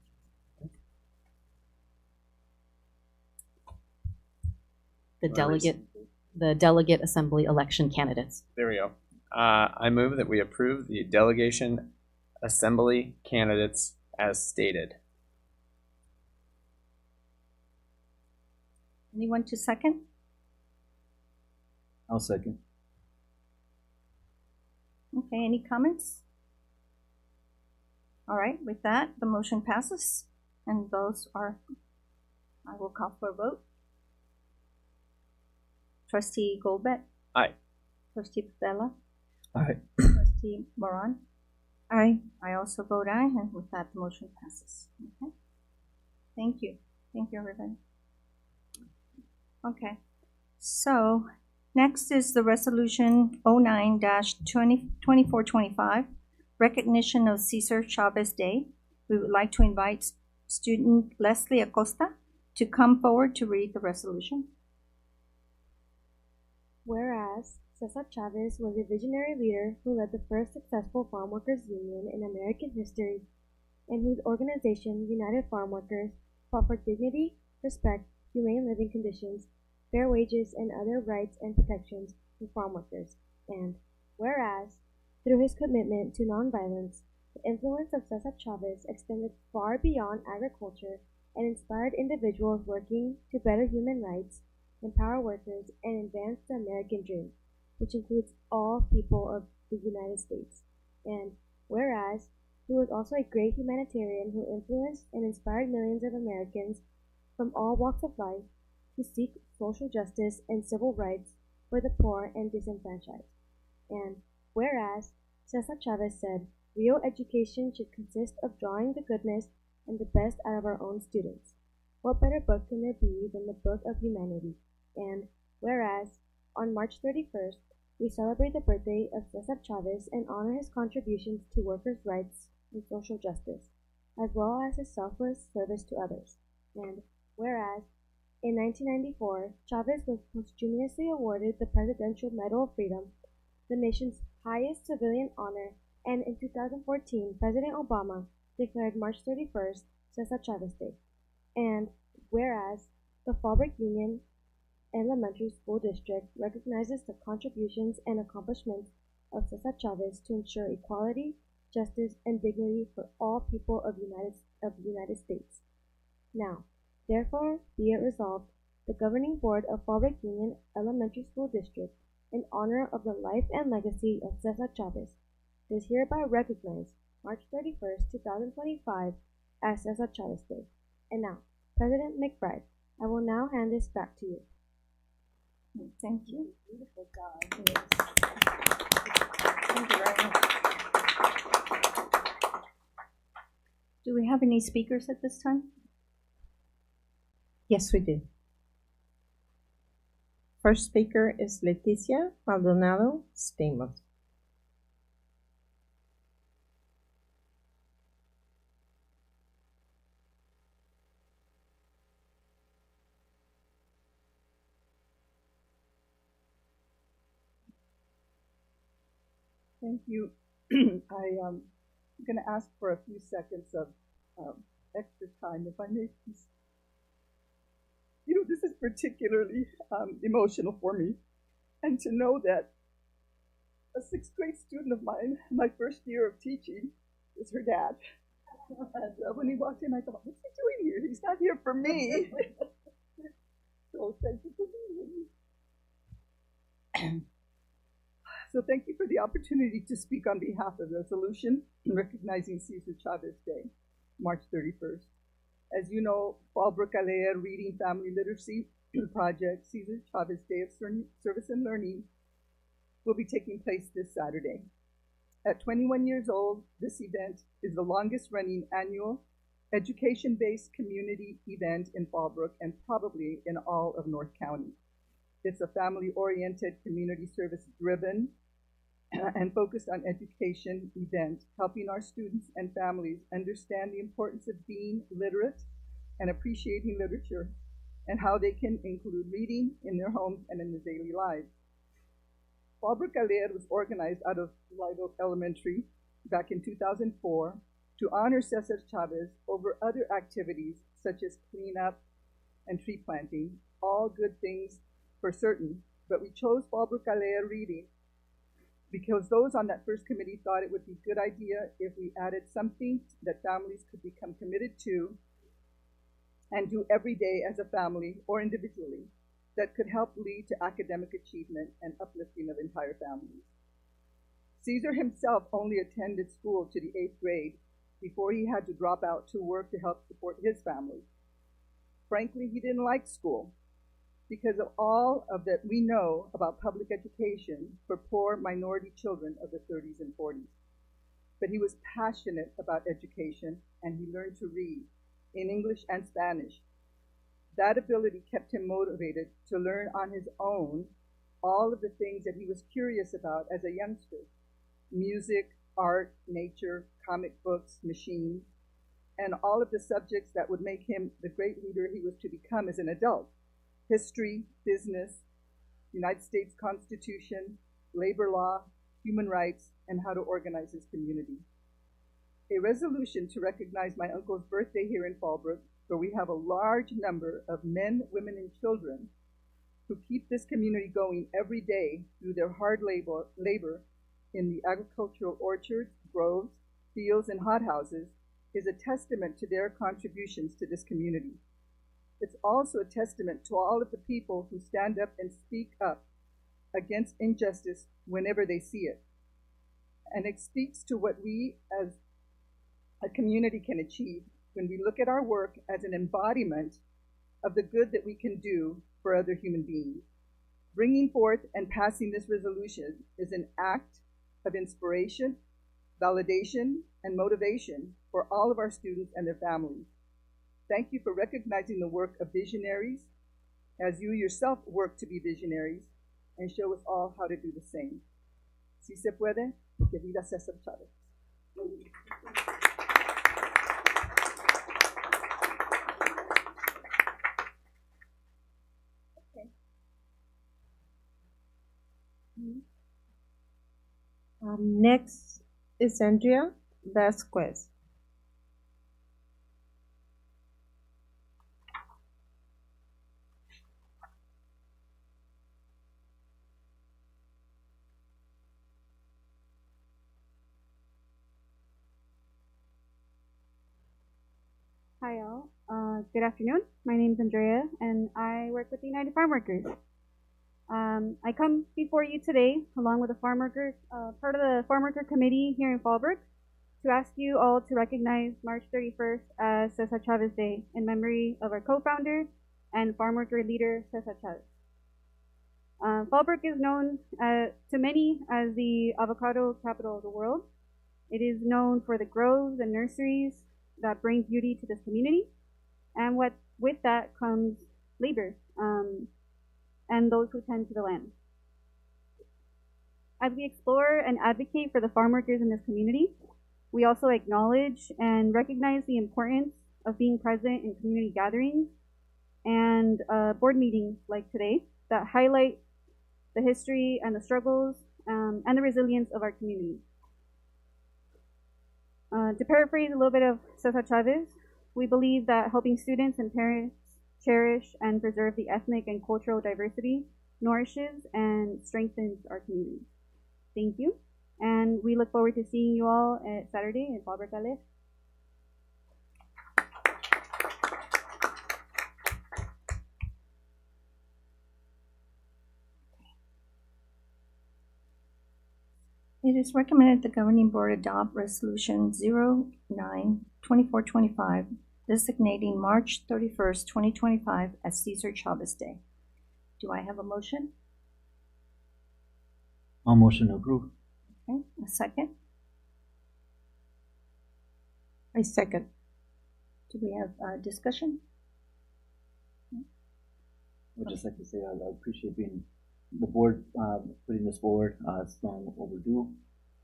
The delegate assembly election candidates. There we go. I move that we approve the delegation assembly candidates as stated. Anyone to second? I'll second. Okay, any comments? All right, with that, the motion passes, and those are, I will call for a vote. Trustee Goldbeck? Aye. Trustee Padella? Aye. Trustee Moran? Aye. I also vote aye, and with that, the motion passes. Okay. Thank you. Thank you, everybody. Okay. So, next is the resolution 09-2425, recognition of Cesar Chavez Day. We would like to invite student Leslie Acosta to come forward to read the resolution. Whereas Cesar Chavez was a visionary leader who led the first successful farm workers union in American history, and whose organization, United Farm Workers, fought for dignity, respect, humane living conditions, fair wages, and other rights and protections for farm workers. And whereas, through his commitment to nonviolence, the influence of Cesar Chavez extended far beyond agriculture and inspired individuals working to better human rights, empower workers, and advance the American dream, which includes all people of the United States. And whereas, he was also a great humanitarian who influenced and inspired millions of Americans from all walks of life to seek social justice and civil rights for the poor and disenfranchised. And whereas, Cesar Chavez said, real education should consist of drawing the goodness and the best out of our own students. What better book can there be than the Book of Humanity? And whereas, on March 31st, we celebrate the birthday of Cesar Chavez and honor his contributions to workers' rights and social justice, as well as his selfless service to others. And whereas, in 1994, Chavez was posthumously awarded the Presidential Medal of Freedom, the nation's highest civilian honor, and in 2014, President Obama declared March 31st Cesar Chavez Day. And whereas, the Fallbrook Union Elementary School District recognizes the contributions and accomplishments of Cesar Chavez to ensure equality, justice, and dignity for all people of the United States. Now, therefore, be it resolved, the Governing Board of Fallbrook Union Elementary School District, in honor of the life and legacy of Cesar Chavez, does hereby recognize March 31st, 2025 as Cesar Chavez Day. And now, President McBride, I will now hand this back to you. Thank you. Beautiful job. Thank you very much. Do we have any speakers at this time? Yes, we do. First speaker is Leticia Maldonado Stamos. Thank you. I'm going to ask for a few seconds of extra time, if I may, please. You know, this is particularly emotional for me. And to know that a sixth grade student of mine, my first year of teaching, is her dad. And when he walked in, I thought, what's he doing here? He's not here for me. So thank you for being here. So thank you for the opportunity to speak on behalf of the resolution recognizing Cesar Chavez Day, March 31st. As you know, Fallbrook Alea Reading Family Literacy Project, Cesar Chavez Day of Service and Learning, will be taking place this Saturday. At 21 years old, this event is the longest running annual education-based community event in Fallbrook and probably in all of North County. It's a family-oriented, community service-driven, and focused on education event, helping our students and families understand the importance of being literate and appreciating literature, and how they can include reading in their homes and in their daily lives. Fallbrook Alea was organized out of Live Oak Elementary back in 2004 to honor Cesar Chavez over other activities such as cleanup and tree planting, all good things for certain, but we chose Fallbrook Alea Reading because those on that first committee thought it would be a good idea if we added something that families could become committed to and do every day as a family or individually that could help lead to academic achievement and uplifting of entire families. Cesar himself only attended school to the 8th grade before he had to drop out to work to help support his family. Frankly, he didn't like school because of all of that we know about public education for poor minority children of the 30s and 40s. But he was passionate about education, and he learned to read in English and Spanish. That ability kept him motivated to learn on his own all of the things that he was curious about as a youngster: music, art, nature, comic books, machines, and all of the subjects that would make him the great leader he was to become as an adult: history, business, United States Constitution, labor law, human rights, and how to organize his community. A resolution to recognize my uncle's birthday here in Fallbrook, where we have a large number of men, women, and children who keep this community going every day through their hard labor in the agricultural orchards, groves, fields, and hothouses, is a testament to their contributions to this community. It's also a testament to all of the people who stand up and speak up against injustice whenever they see it. And it speaks to what we as a community can achieve when we look at our work as an embodiment of the good that we can do for other human beings. Bringing forth and passing this resolution is an act of inspiration, validation, and motivation for all of our students and their families. Thank you for recognizing the work of visionaries as you yourself work to be visionaries and show us all how to do the same. Si se puede, que viva Cesar Chavez. Next is Andrea Vasquez. Hi all. Good afternoon. My name is Andrea, and I work with the United Farm Workers. I come before you today, along with the farm workers, part of the Farm Worker Committee here in Fallbrook, to ask you all to recognize March 31st as Cesar Chavez Day in memory of our co-founder and farm worker leader, Cesar Chavez. Fallbrook is known to many as the avocado capital of the world. It is known for the groves and nurseries that bring beauty to this community, and with that comes labor, and those who tend to the land. As we explore and advocate for the farm workers in this community, we also acknowledge and recognize the importance of being present in community gatherings and board meetings like today that highlight the history and the struggles and the resilience of our community. To paraphrase a little bit of Cesar Chavez, we believe that helping students and parents cherish and preserve the ethnic and cultural diversity nourishes and strengthens our community. Thank you, and we look forward to seeing you all at Saturday in Faber Calais. It is recommended the Governing Board adopt Resolution 09-2425, designating March 31st, 2025 as Cesar Chavez Day. Do I have a motion? I'll motion to approve. Okay, a second? I second. Do we have discussion? I would just like to say I appreciate being the board putting this forward. It's long overdue.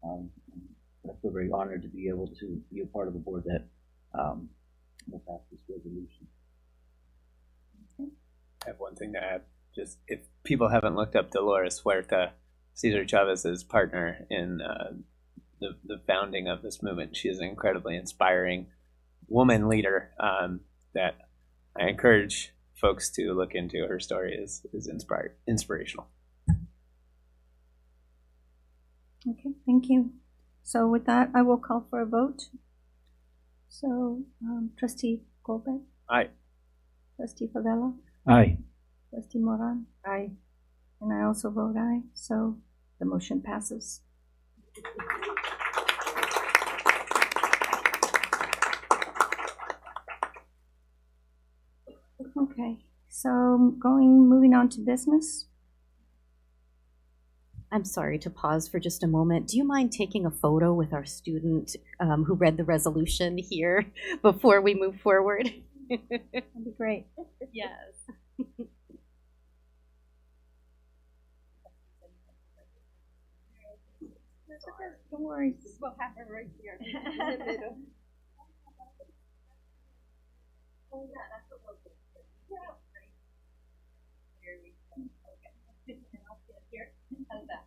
I feel very honored to be able to be a part of the board that will pass this resolution. I have one thing to add. Just if people haven't looked up Dolores Huerta, Cesar Chavez's partner in the founding of this movement, she is an incredibly inspiring woman leader that I encourage folks to look into. Her story is inspirational. Okay, thank you. So with that, I will call for a vote. So, Trustee Colbeck? Aye. Trustee Favela? Aye. Trustee Moran? Aye. And I also vote aye, so the motion passes. Okay, so moving on to business. I'm sorry to pause for just a moment. Do you mind taking a photo with our student who read the resolution here before we move forward? That'd be great. Yes. Don't worry. This will happen right here in the middle. Oh, yeah, that's a little bit. Yeah, right. Here we go. Okay. And I'll sit here. How's that?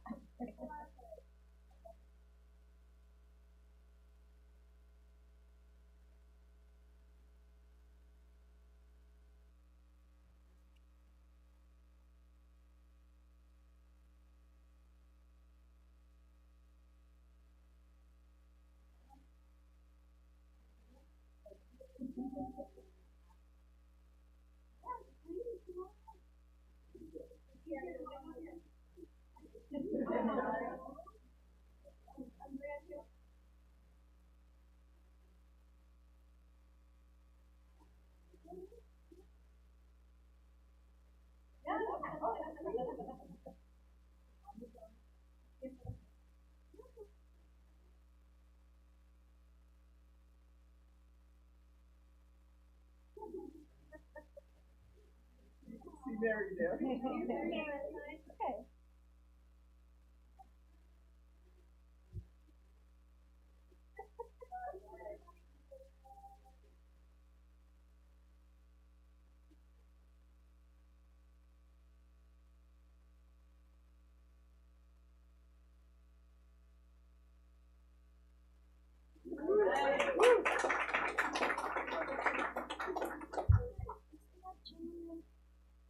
See Mary there. Okay.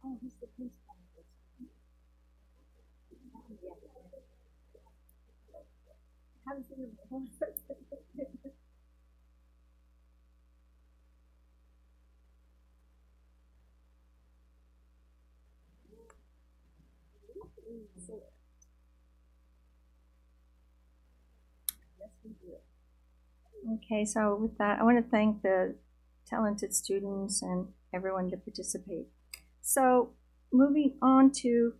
Oh, he's the principal. I haven't seen him before. Yes, we do. Okay, so with that, I want to thank the talented students and everyone to participate. So moving on to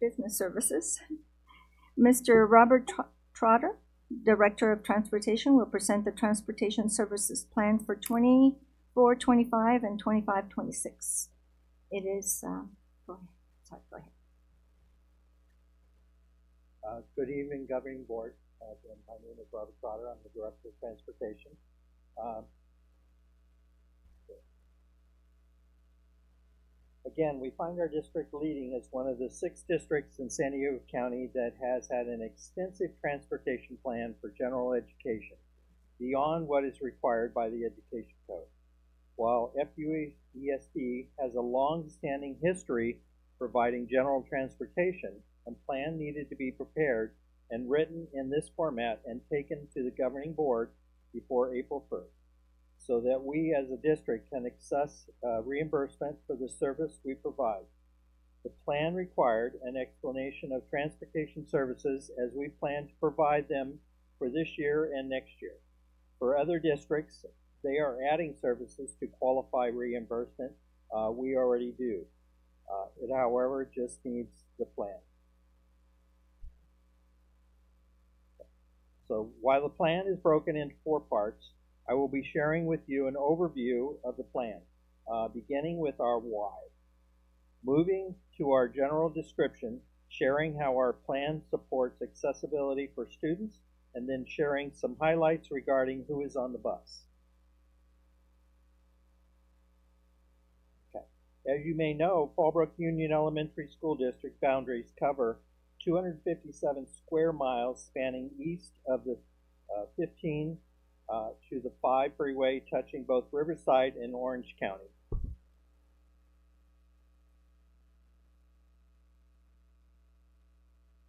business services, Mr. Robert Trotter, Director of Transportation, will present the Transportation Services Plan for 24-25 and 25-26. It is, go ahead. Sorry, go ahead. Good evening, Governing Board. My name is Robert Trotter. I'm the Director of Transportation. Again, we find our district leading as one of the 6 districts in San Diego County that has had an extensive transportation plan for general education, beyond what is required by the Education Code. While FUESD has a long-standing history providing general transportation, a plan needed to be prepared and written in this format and taken to the governing board before April 1st, so that we as a district can access reimbursement for the service we provide. The plan required an explanation of transportation services as we plan to provide them for this year and next year. For other districts, they are adding services to qualify reimbursement. We already do. It, however, just needs the plan. So while the plan is broken into 4 parts, I will be sharing with you an overview of the plan, beginning with our why. Moving to our general description, sharing how our plan supports accessibility for students, and then sharing some highlights regarding who is on the bus. Okay. As you may know, Fallbrook Union Elementary School District boundaries cover 257 square miles spanning east of the 15 to the 5 freeway, touching both Riverside and Orange County.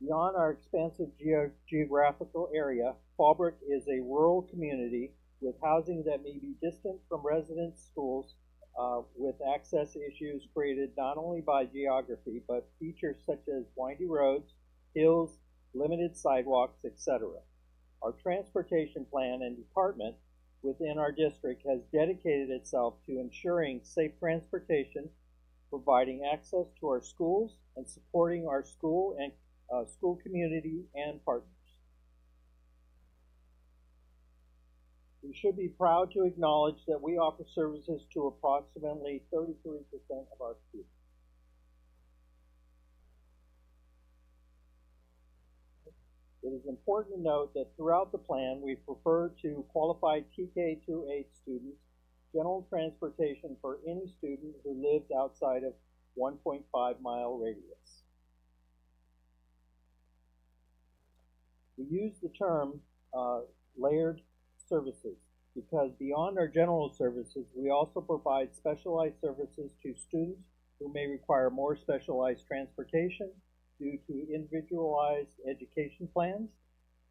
Beyond our expansive geographical area, Fallbrook is a rural community with housing that may be distant from residents' schools, with access issues created not only by geography, but features such as windy roads, hills, limited sidewalks, etc. Our transportation plan and department within our district has dedicated itself to ensuring safe transportation, providing access to our schools, and supporting our school and school community and partners. We should be proud to acknowledge that we offer services to approximately 33% of our students. It is important to note that throughout the plan, we prefer to qualify TK through 8 students, general transportation for any student who lives outside of 1.5-mile radius. We use the term layered services because beyond our general services, we also provide specialized services to students who may require more specialized transportation due to individualized education plans,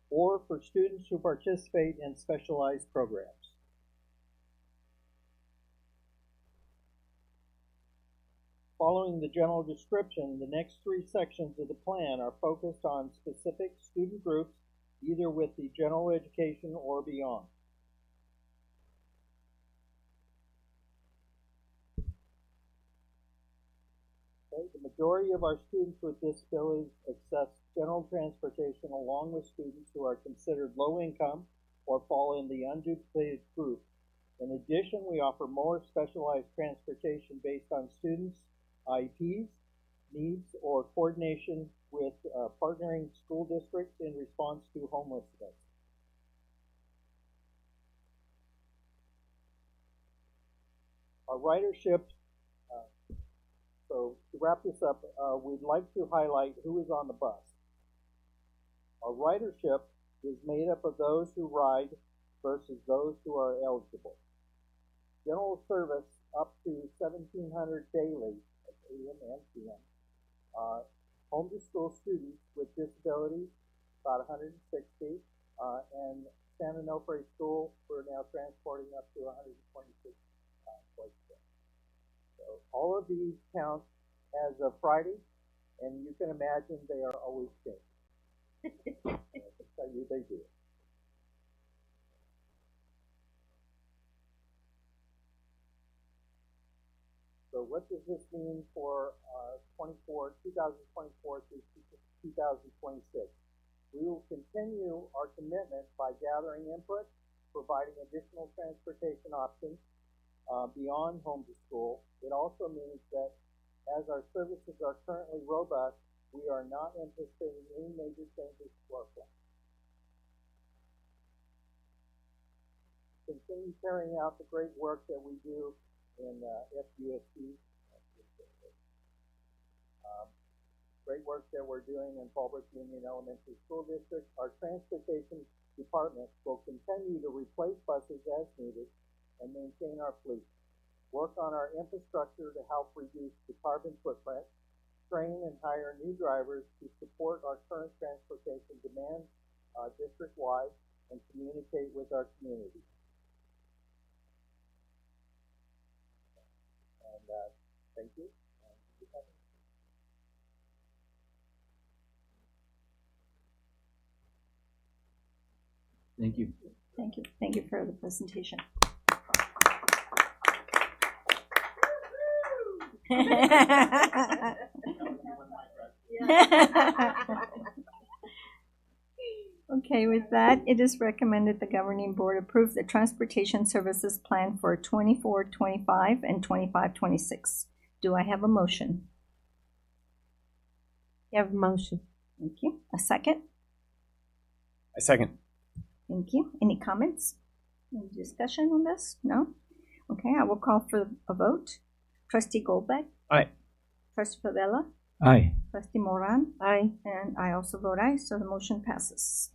or for students who participate in specialized programs. Following the general description, the next 3 sections of the plan are focused on specific student groups, either with the general education or beyond. Okay, the majority of our students with disabilities access general transportation along with students who are considered low income or fall in the unduplicated group. In addition, we offer more specialized transportation based on students' IEPs, needs, or coordination with partnering school districts in response to homelessness. Our ridership, so to wrap this up, we'd like to highlight who is on the bus. Our ridership is made up of those who ride versus those who are eligible. General service up to 1,700 daily at AM and PM. Home to school students with disabilities, about 160, and San Onofre School, we're now transporting up to 126 twice a day. So all of these count as of Friday, and you can imagine they are always changed. I can tell you they do. So what does this mean for 2024 through 2026? We will continue our commitment by gathering input, providing additional transportation options, beyond home to school. It also means that as our services are currently robust, we are not anticipating any major changes to our plan. Continue carrying out the great work that we do in FUESD. Great work that we're doing in Fallbrook Union Elementary School District. Our transportation department will continue to replace buses as needed and maintain our fleet. Work on our infrastructure to help reduce the carbon footprint. Train and hire new drivers to support our current transportation demands district-wide and communicate with our community. And thank you. Thank you. Thank you. Thank you for the presentation. Okay, with that, it is recommended the governing board approve the transportation services plan for 24-25 and 25-26. Do I have a motion? You have a motion. Thank you. A second? I second. Thank you. Any comments? Any discussion on this? No? Okay, I will call for a vote. Trustee Goldbeck? Aye. Trustee Favela? Aye. Trustee Moran? Aye. And I also vote aye, so the motion passes.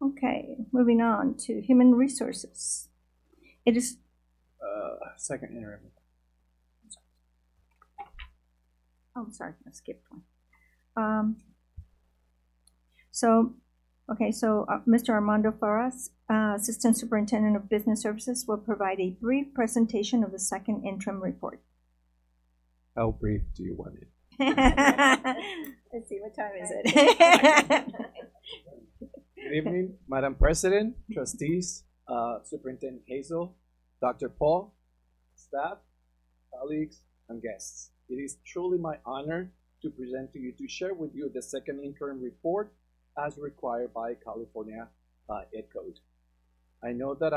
Okay, moving on to human resources. It is Second interim. Oh, sorry, I skipped one. So Mr. Armando Faras, Assistant Superintendent of Business Services, will provide a brief presentation of the second interim report. How brief do you want it? Let's see, what time is it? Good evening, Madam President, trustees, Superintendent Hazel, Dr. Paul, staff, colleagues, and guests. It is truly my honor to present to you, to share with you the second interim report as required by California Ed Code. I know that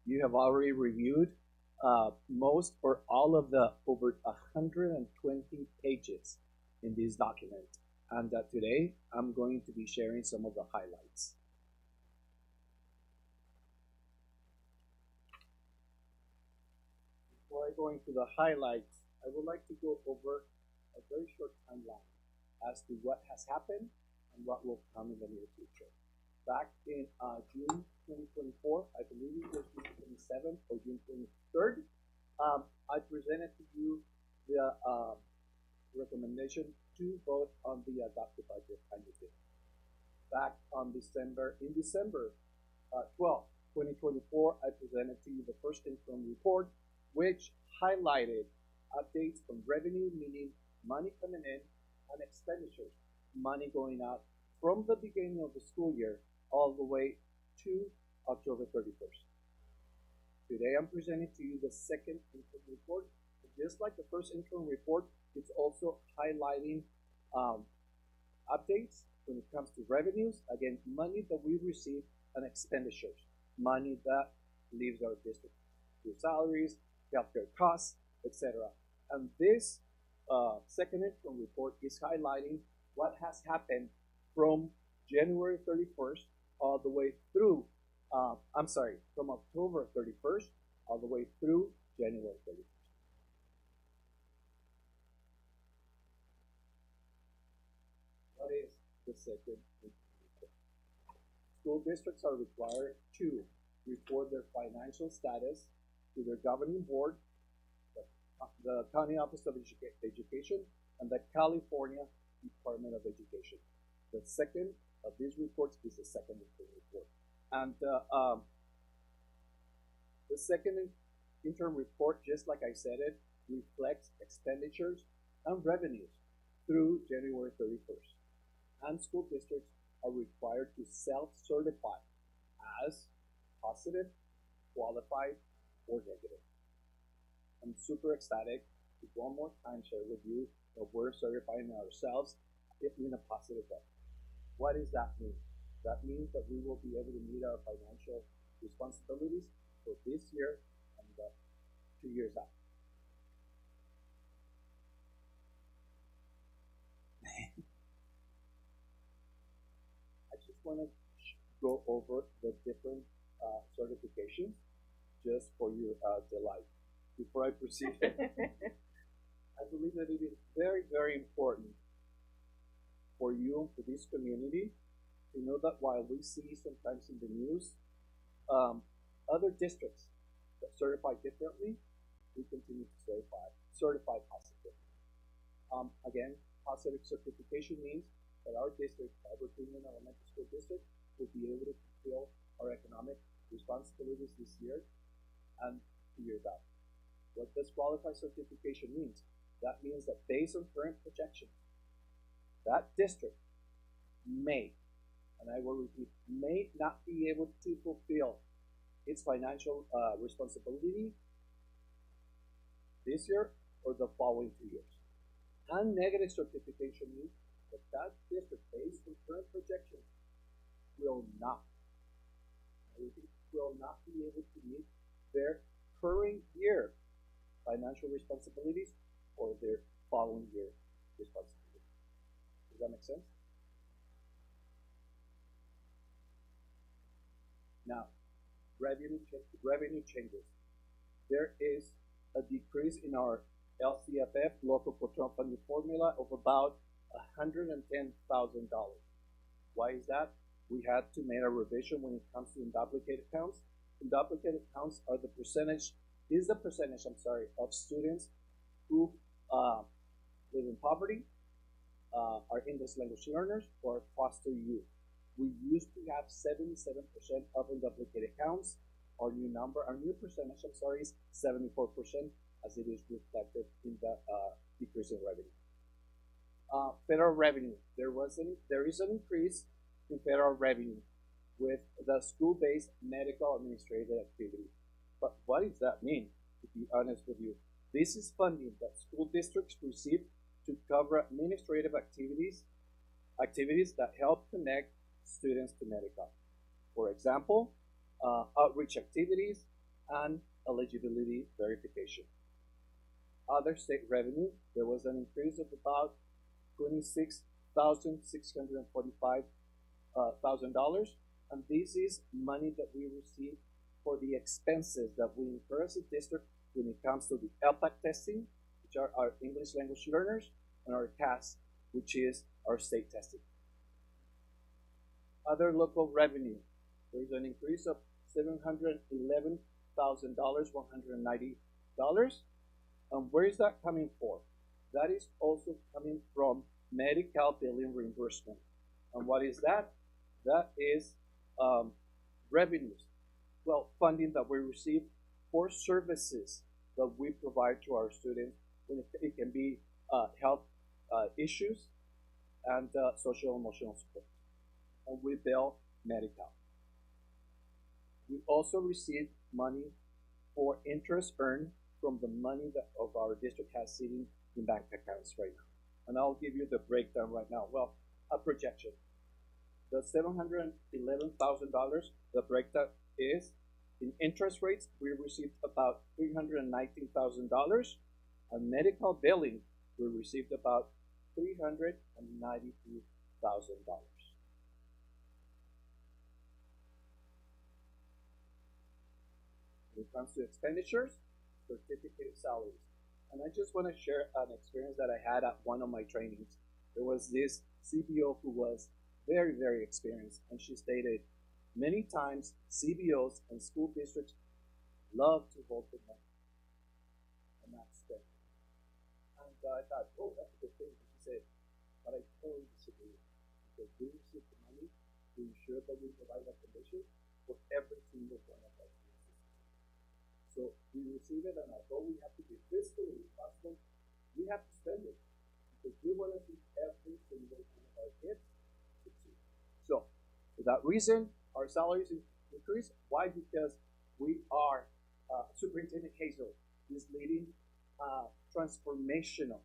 you have already reviewed most or all of the over 120 pages in this document, and that today I'm going to be sharing some of the highlights. Before I go into the highlights, I would like to go over a very short timeline as to what has happened and what will come in the near future. Back in June 2024, I believe it was June 27th or June 23rd, I presented to you the recommendation to vote on the adopted budget and you did. Back on December 12th, 2024, I presented to you the first interim report, which highlighted updates on revenue, meaning money coming in, and expenditures, money going out from the beginning of the school year all the way to October 31st. Today I'm presenting to you the second interim report. Just like the first interim report, it's also highlighting updates when it comes to revenues, again, money that we receive, and expenditures, money that leaves our district through salaries, healthcare costs, etc. And this second interim report is highlighting what has happened from January 31st all the way through, from October 31st all the way through January 31st. What is the second interim report? School districts are required to report their financial status to their governing board, the County Office of Education, and the California Department of Education. The second of these reports is the second interim report. And the second interim report, just like I said it, reflects expenditures and revenues through January 31st. And school districts are required to self-certify as positive, qualified, or negative. I'm super ecstatic to one more time share with you that we're certifying ourselves in a positive way. What does that mean? That means that we will be able to meet our financial responsibilities for this year and 2 years out. I just want to go over the different certifications just for your delight. Before I proceed, I believe that it is very, very important for you, for this community, to know that while we see sometimes in the news other districts that certify differently, we continue to certify positively. Again, positive certification means that our district, Albert Union Elementary School District, will be able to fulfill our economic responsibilities this year and 2 years out. What does qualified certification means? That means that based on current projections, that district may, and I will repeat, may not be able to fulfill its financial responsibility this year or the following 2 years. And negative certification means that that district, based on current projections, will not be able to meet their current year financial responsibilities or their following year responsibilities. Does that make sense? Now, revenue changes. There is a decrease in our LCFF, local control funding formula, of about $110,000. Why is that? We had to make a revision when it comes to unduplicated counts. Unduplicated counts are the percentage of students who live in poverty, are English language learners, or foster youth. We used to have 77% of unduplicated counts. Our new percentage, is 74%, as it is reflected in the decrease in revenue. Federal revenue. There is an increase in federal revenue with the school-based medical administrative activity. But what does that mean, to be honest with you? This is funding that school districts receive to cover administrative activities that help connect students to medical. For example, outreach activities and eligibility verification. Other state revenue, there was an increase of about $26,645,000, and this is money that we receive for the expenses that we incur as a district when it comes to the LPAC testing, which are our English language learners, and our CAS, which is our state testing. Other local revenue, there is an increase of $711,190. And where is that coming from? That is also coming from medical billing reimbursement. And what is that? That is revenues. Well, funding that we receive for services that we provide to our students. It can be health issues and social emotional support. And we bill medical. We also receive money for interest earned from the money that of our district has sitting in bank accounts right now. And I'll give you the breakdown right now. Well, a projection. The $711,000, the breakdown is in interest rates, we received about $319,000. And medical billing, we received about $392,000. When it comes to expenditures, certificate salaries. And I just want to share an experience that I had at one of my trainings. There was this CBO who was very, very experienced, and she stated, many times CBOs and school districts love to hold the money and not spend. And I thought, oh, that's a good thing. And she said, but I totally disagree, because we receive the money to ensure that we provide a condition for every single one of us. So we receive it, and although we have to be fiscally responsible, we have to spend it, because we want to see every single one of our kids succeed. So, for that reason, our salaries increase. Why? Because we are, Superintendent Hazel is leading transformational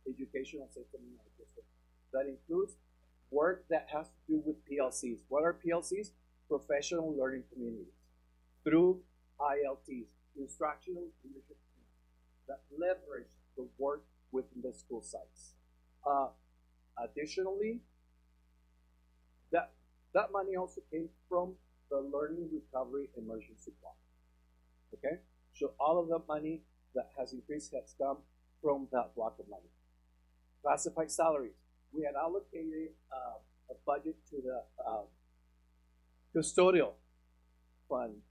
educational system in our district. That includes work that has to do with PLCs. What are PLCs? Professional learning communities. Through ILTs, instructional leadership teams that leverage the work within the school sites. Additionally, that money also came from the Learning Recovery Emergency Fund. Okay? So all of the money that has increased has come from that block of money. Classified salaries. We had allocated a budget to the custodial fund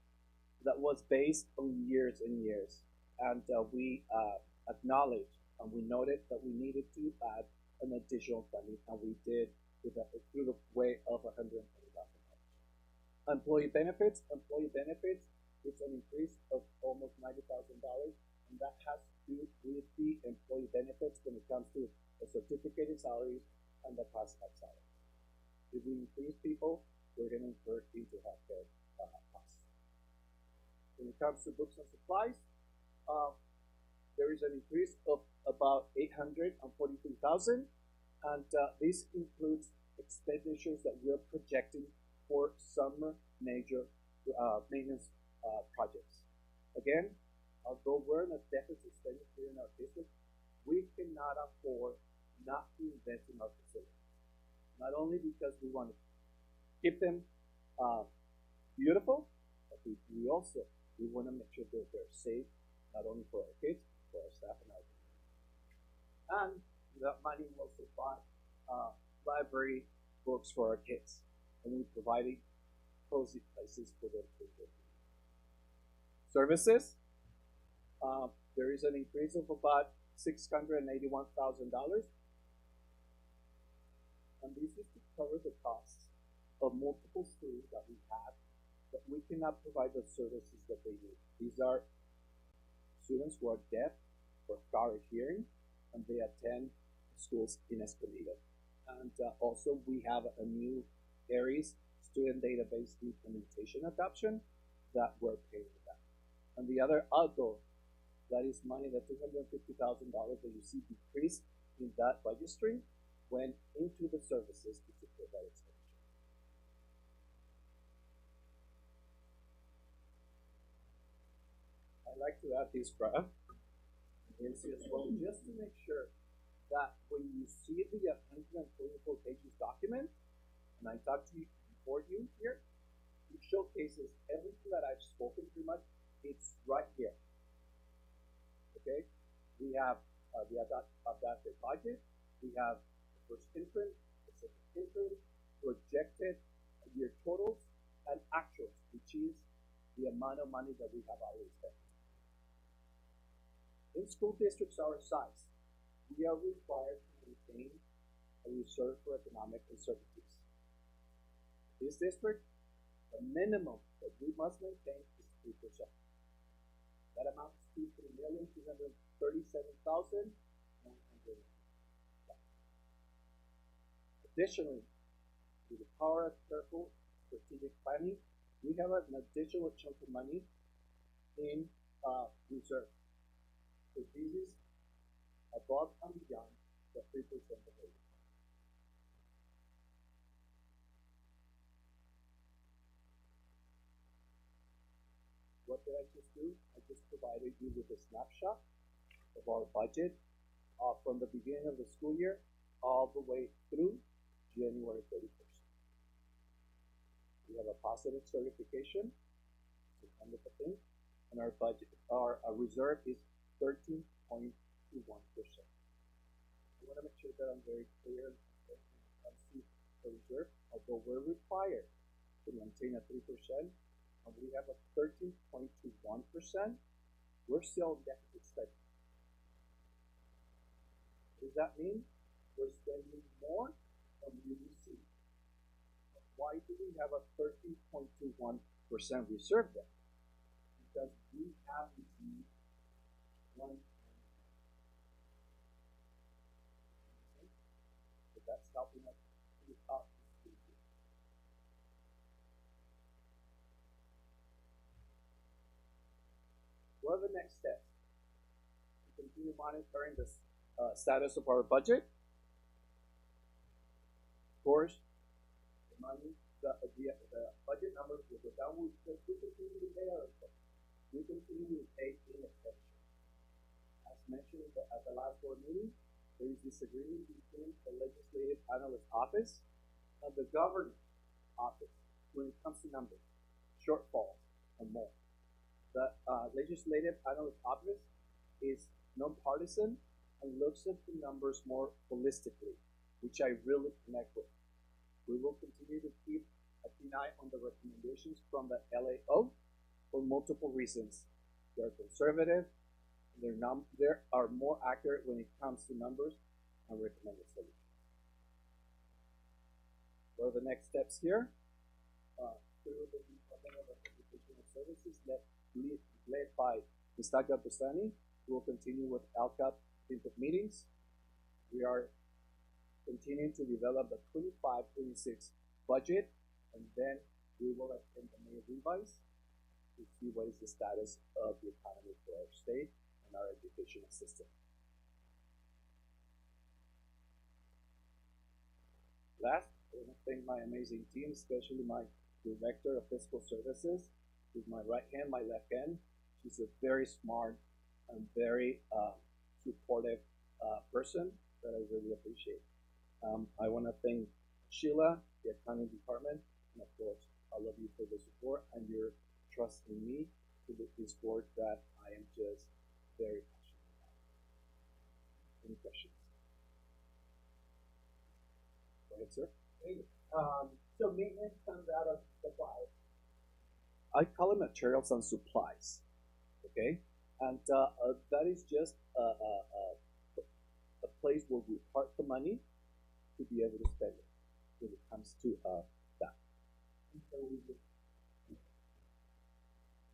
that was based on years and years. And we acknowledged and we noted that we needed to add an additional funding, and we did through the way of $120,000. Employee benefits. It's an increase of almost $90,000, and that has to do with the employee benefits when it comes to the certificated salaries and the classified salaries. If we increase people, we're going to incur into healthcare costs. When it comes to books and supplies, there is an increase of about $843,000, and this includes expenditures that we're projecting for summer major maintenance projects. Again, although we're in a deficit spending here in our district, we cannot afford not to invest in our facilities. Not only because we want to keep them beautiful, but we want to make sure that they're safe, not only for our kids, for our staff and our community. And that money will also buy library books for our kids, and we're providing cozy places for them to live. Services, there is an increase of about $681,000, and this is to cover the costs of multiple schools that we have that we cannot provide the services that they need. These are students who are deaf or hard of hearing, and they attend schools in Escondido. And also we have a new ARIES student database implementation adoption that we're paying for that. And the other outgo, that is money, that $250,000 that you see decreased in that budget stream, went into the services to support that expenditure. I like to add this graph as well, just to make sure that when you see the 124 pages document, and I talked to you before you here, it showcases everything that I've spoken pretty much. It's right here. Okay? We have the adapted budget. We have the first imprint, the second imprint, projected year totals, and actuals, which is the amount of money that we have already spent. In school districts our size, we are required to maintain a reserve for economic uncertainties. This district, the minimum that we must maintain is 3%. That amounts to $3,237,900. Additionally, with the power of careful strategic planning, we have an additional chunk of money in reserve. So this is above and beyond the 3% of the What did I just do? I just provided you with a snapshot of our budget from the beginning of the school year all the way through January 31st. We have a positive certification, and our budget, our reserve is 13.21%. I want to make sure that I'm very clear when it comes to the reserve. Although we're required to maintain a 3%, and we have a 13.21%, we're still in deficit spending. What does that mean? We're spending more than we receive. Why do we have a 13.21% reserve then? Because we have received one. So that's helping us to up. What are the next steps? We continue monitoring the status of our budget. course, the money, the budget numbers will go down. We continue to pay our expenses. We continue to pay in expenses. As mentioned at the last board meeting, there is disagreement between the legislative analyst office and the governing office when it comes to numbers, shortfalls, and more. The legislative analyst office is nonpartisan and looks at the numbers more holistically, which I really connect with. We will continue to keep a keen eye on the recommendations from the LAO for multiple reasons. They're conservative, they are more accurate when it comes to numbers and recommended solutions. What are the next steps here? Through the Department of Educational Services led by Ms. Dr. Bustani, we will continue with LCAP input meetings. We are continuing to develop the 25-26 budget, and then we will attend the May revise to see what is the status of the economy for our state and our educational system. Last, I want to thank my amazing team, especially my Director of Fiscal Services, who's my right hand, my left hand. She's a very smart and very supportive person that I really appreciate. I want to thank Sheila, the accounting department, and of course, all of you for the support and your trust in me to do this work that I am just very passionate about. Any questions? Go ahead, sir. Hey, so maintenance comes out of supplies. I call it materials and supplies, okay? And that is just a place where we park the money to be able to spend it when it comes to that.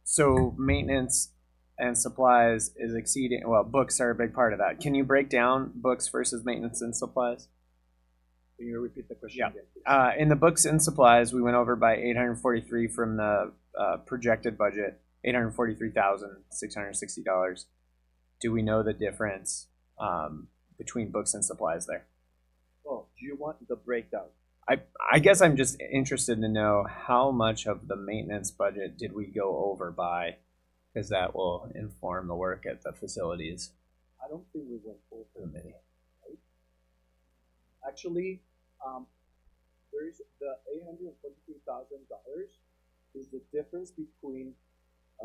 So maintenance and supplies is exceeding, well, books are a big part of that. Can you break down books versus maintenance and supplies? Can you repeat the question again, please? In the books and supplies, we went over by 843 from the projected budget, $843,660. Do we know the difference between books and supplies there? Well, do you want the breakdown? I guess I'm just interested to know how much of the maintenance budget did we go over by, because that will inform the work at the facilities. I don't think we went over many. Right? Actually, there's the $843,000 is the difference between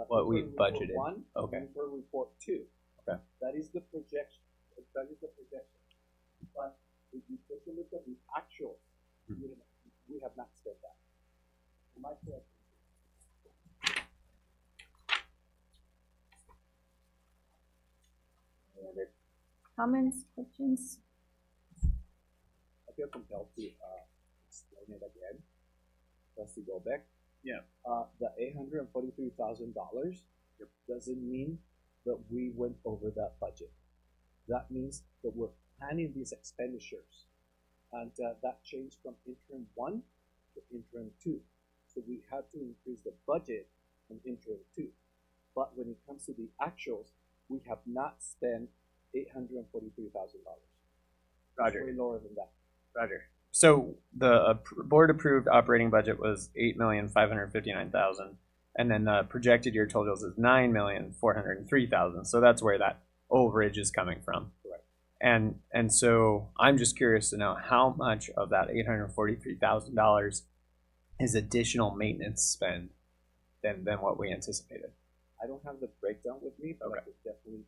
what we budgeted. One and intern report 2. Okay. That is the projection. That is the projection. But if you take a look at the actual, we have not spent that. Am I correct? Any other comments, questions? I feel compelled to explain it again. Just to go back. Yeah. The $843,000 doesn't mean that we went over that budget. That means that we're planning these expenditures. And that changed from interim 1 to interim 2. So we had to increase the budget from interim 2. But when it comes to the actuals, we have not spent $843,000. Roger. Way lower than that. Roger. So the board approved operating budget was $8,559,000, and then the projected year totals is $9,403,000. So that's where that overage is coming from. Correct. And so I'm just curious to know how much of that $843,000 is additional maintenance spend than what we anticipated. I don't have the breakdown with me, but I could definitely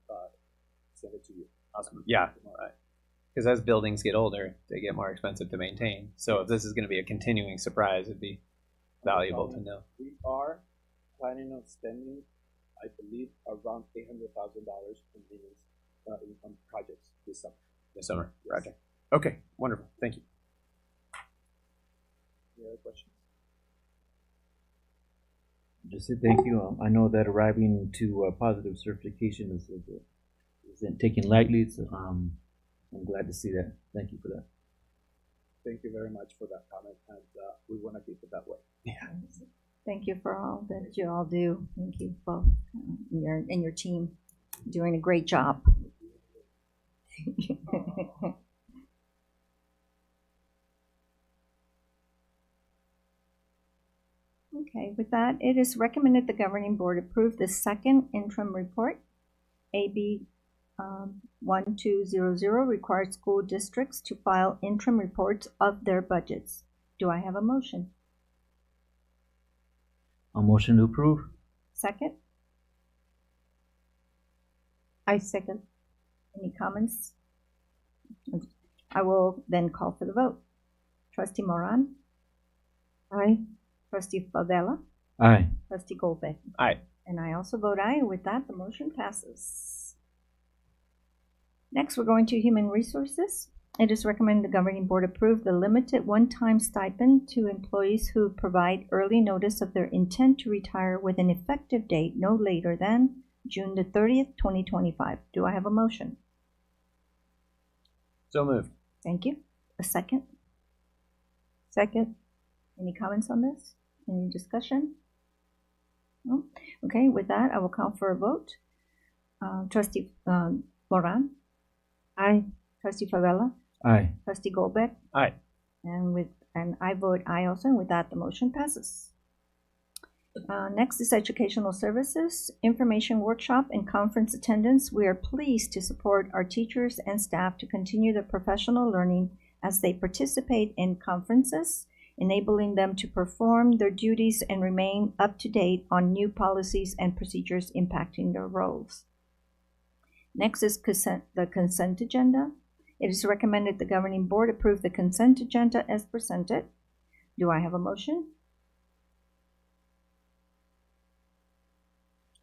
send it to you. Awesome. Yeah. Because as buildings get older, they get more expensive to maintain. So if this is going to be a continuing surprise, it'd be valuable to know. We are planning on spending, I believe, around $800,000 on projects this summer. This summer, yes. Roger. Okay, wonderful. Thank you. Any other questions? Just say thank you. I know that arriving to positive certification isn't taken lightly. So, I'm glad to see that. Thank you for that. Thank you very much for that comment, and we want to keep it that way. Yeah. Thank you for all that you all do. Thank you both and your team doing a great job. Okay, with that, it is recommended the governing board approve the second interim report. AB 1200 requires school districts to file interim reports of their budgets. Do I have a motion? A motion to approve. Second? I second. Any comments? I will then call for the vote. Trustee Moran? Aye. Trustee Favela? Aye. Trustee Goldbeck? Aye. And I also vote aye. With that, the motion passes. Next, we're going to Human Resources. It is recommended the governing board approve the limited one-time stipend to employees who provide early notice of their intent to retire with an effective date no later than June the 30th, 2025. Do I have a motion? So moved. Thank you. A second? Second. Any comments on this? Any discussion? No? Okay, with that, I will call for a vote. Trustee Moran? Aye. Trustee Favela? Aye. Trustee Goldbeck? Aye. And I vote aye also, and with that, the motion passes. Next is Educational Services, Information Workshop and Conference Attendance. We are pleased to support our teachers and staff to continue their professional learning as they participate in conferences, enabling them to perform their duties and remain up to date on new policies and procedures impacting their roles. Next is the consent agenda. It is recommended the governing board approve the consent agenda as presented. Do I have a motion?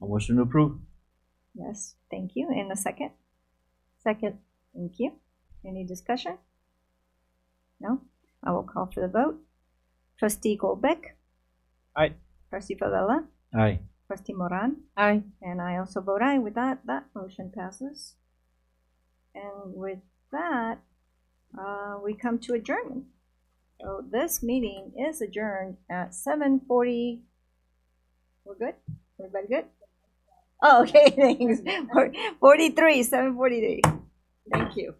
A motion to approve. Yes, thank you. And a second? Second. Thank you. Any discussion? No? I will call for the vote. Trustee Goldbeck? Aye. Trustee Favela? Aye. Trustee Moran? Aye. And I also vote aye. With that, that motion passes. And with that, we come to adjournment. So this meeting is adjourned at 7:40. We're good? Everybody good? Oh, okay, thanks. 43, 7:43. Thank you.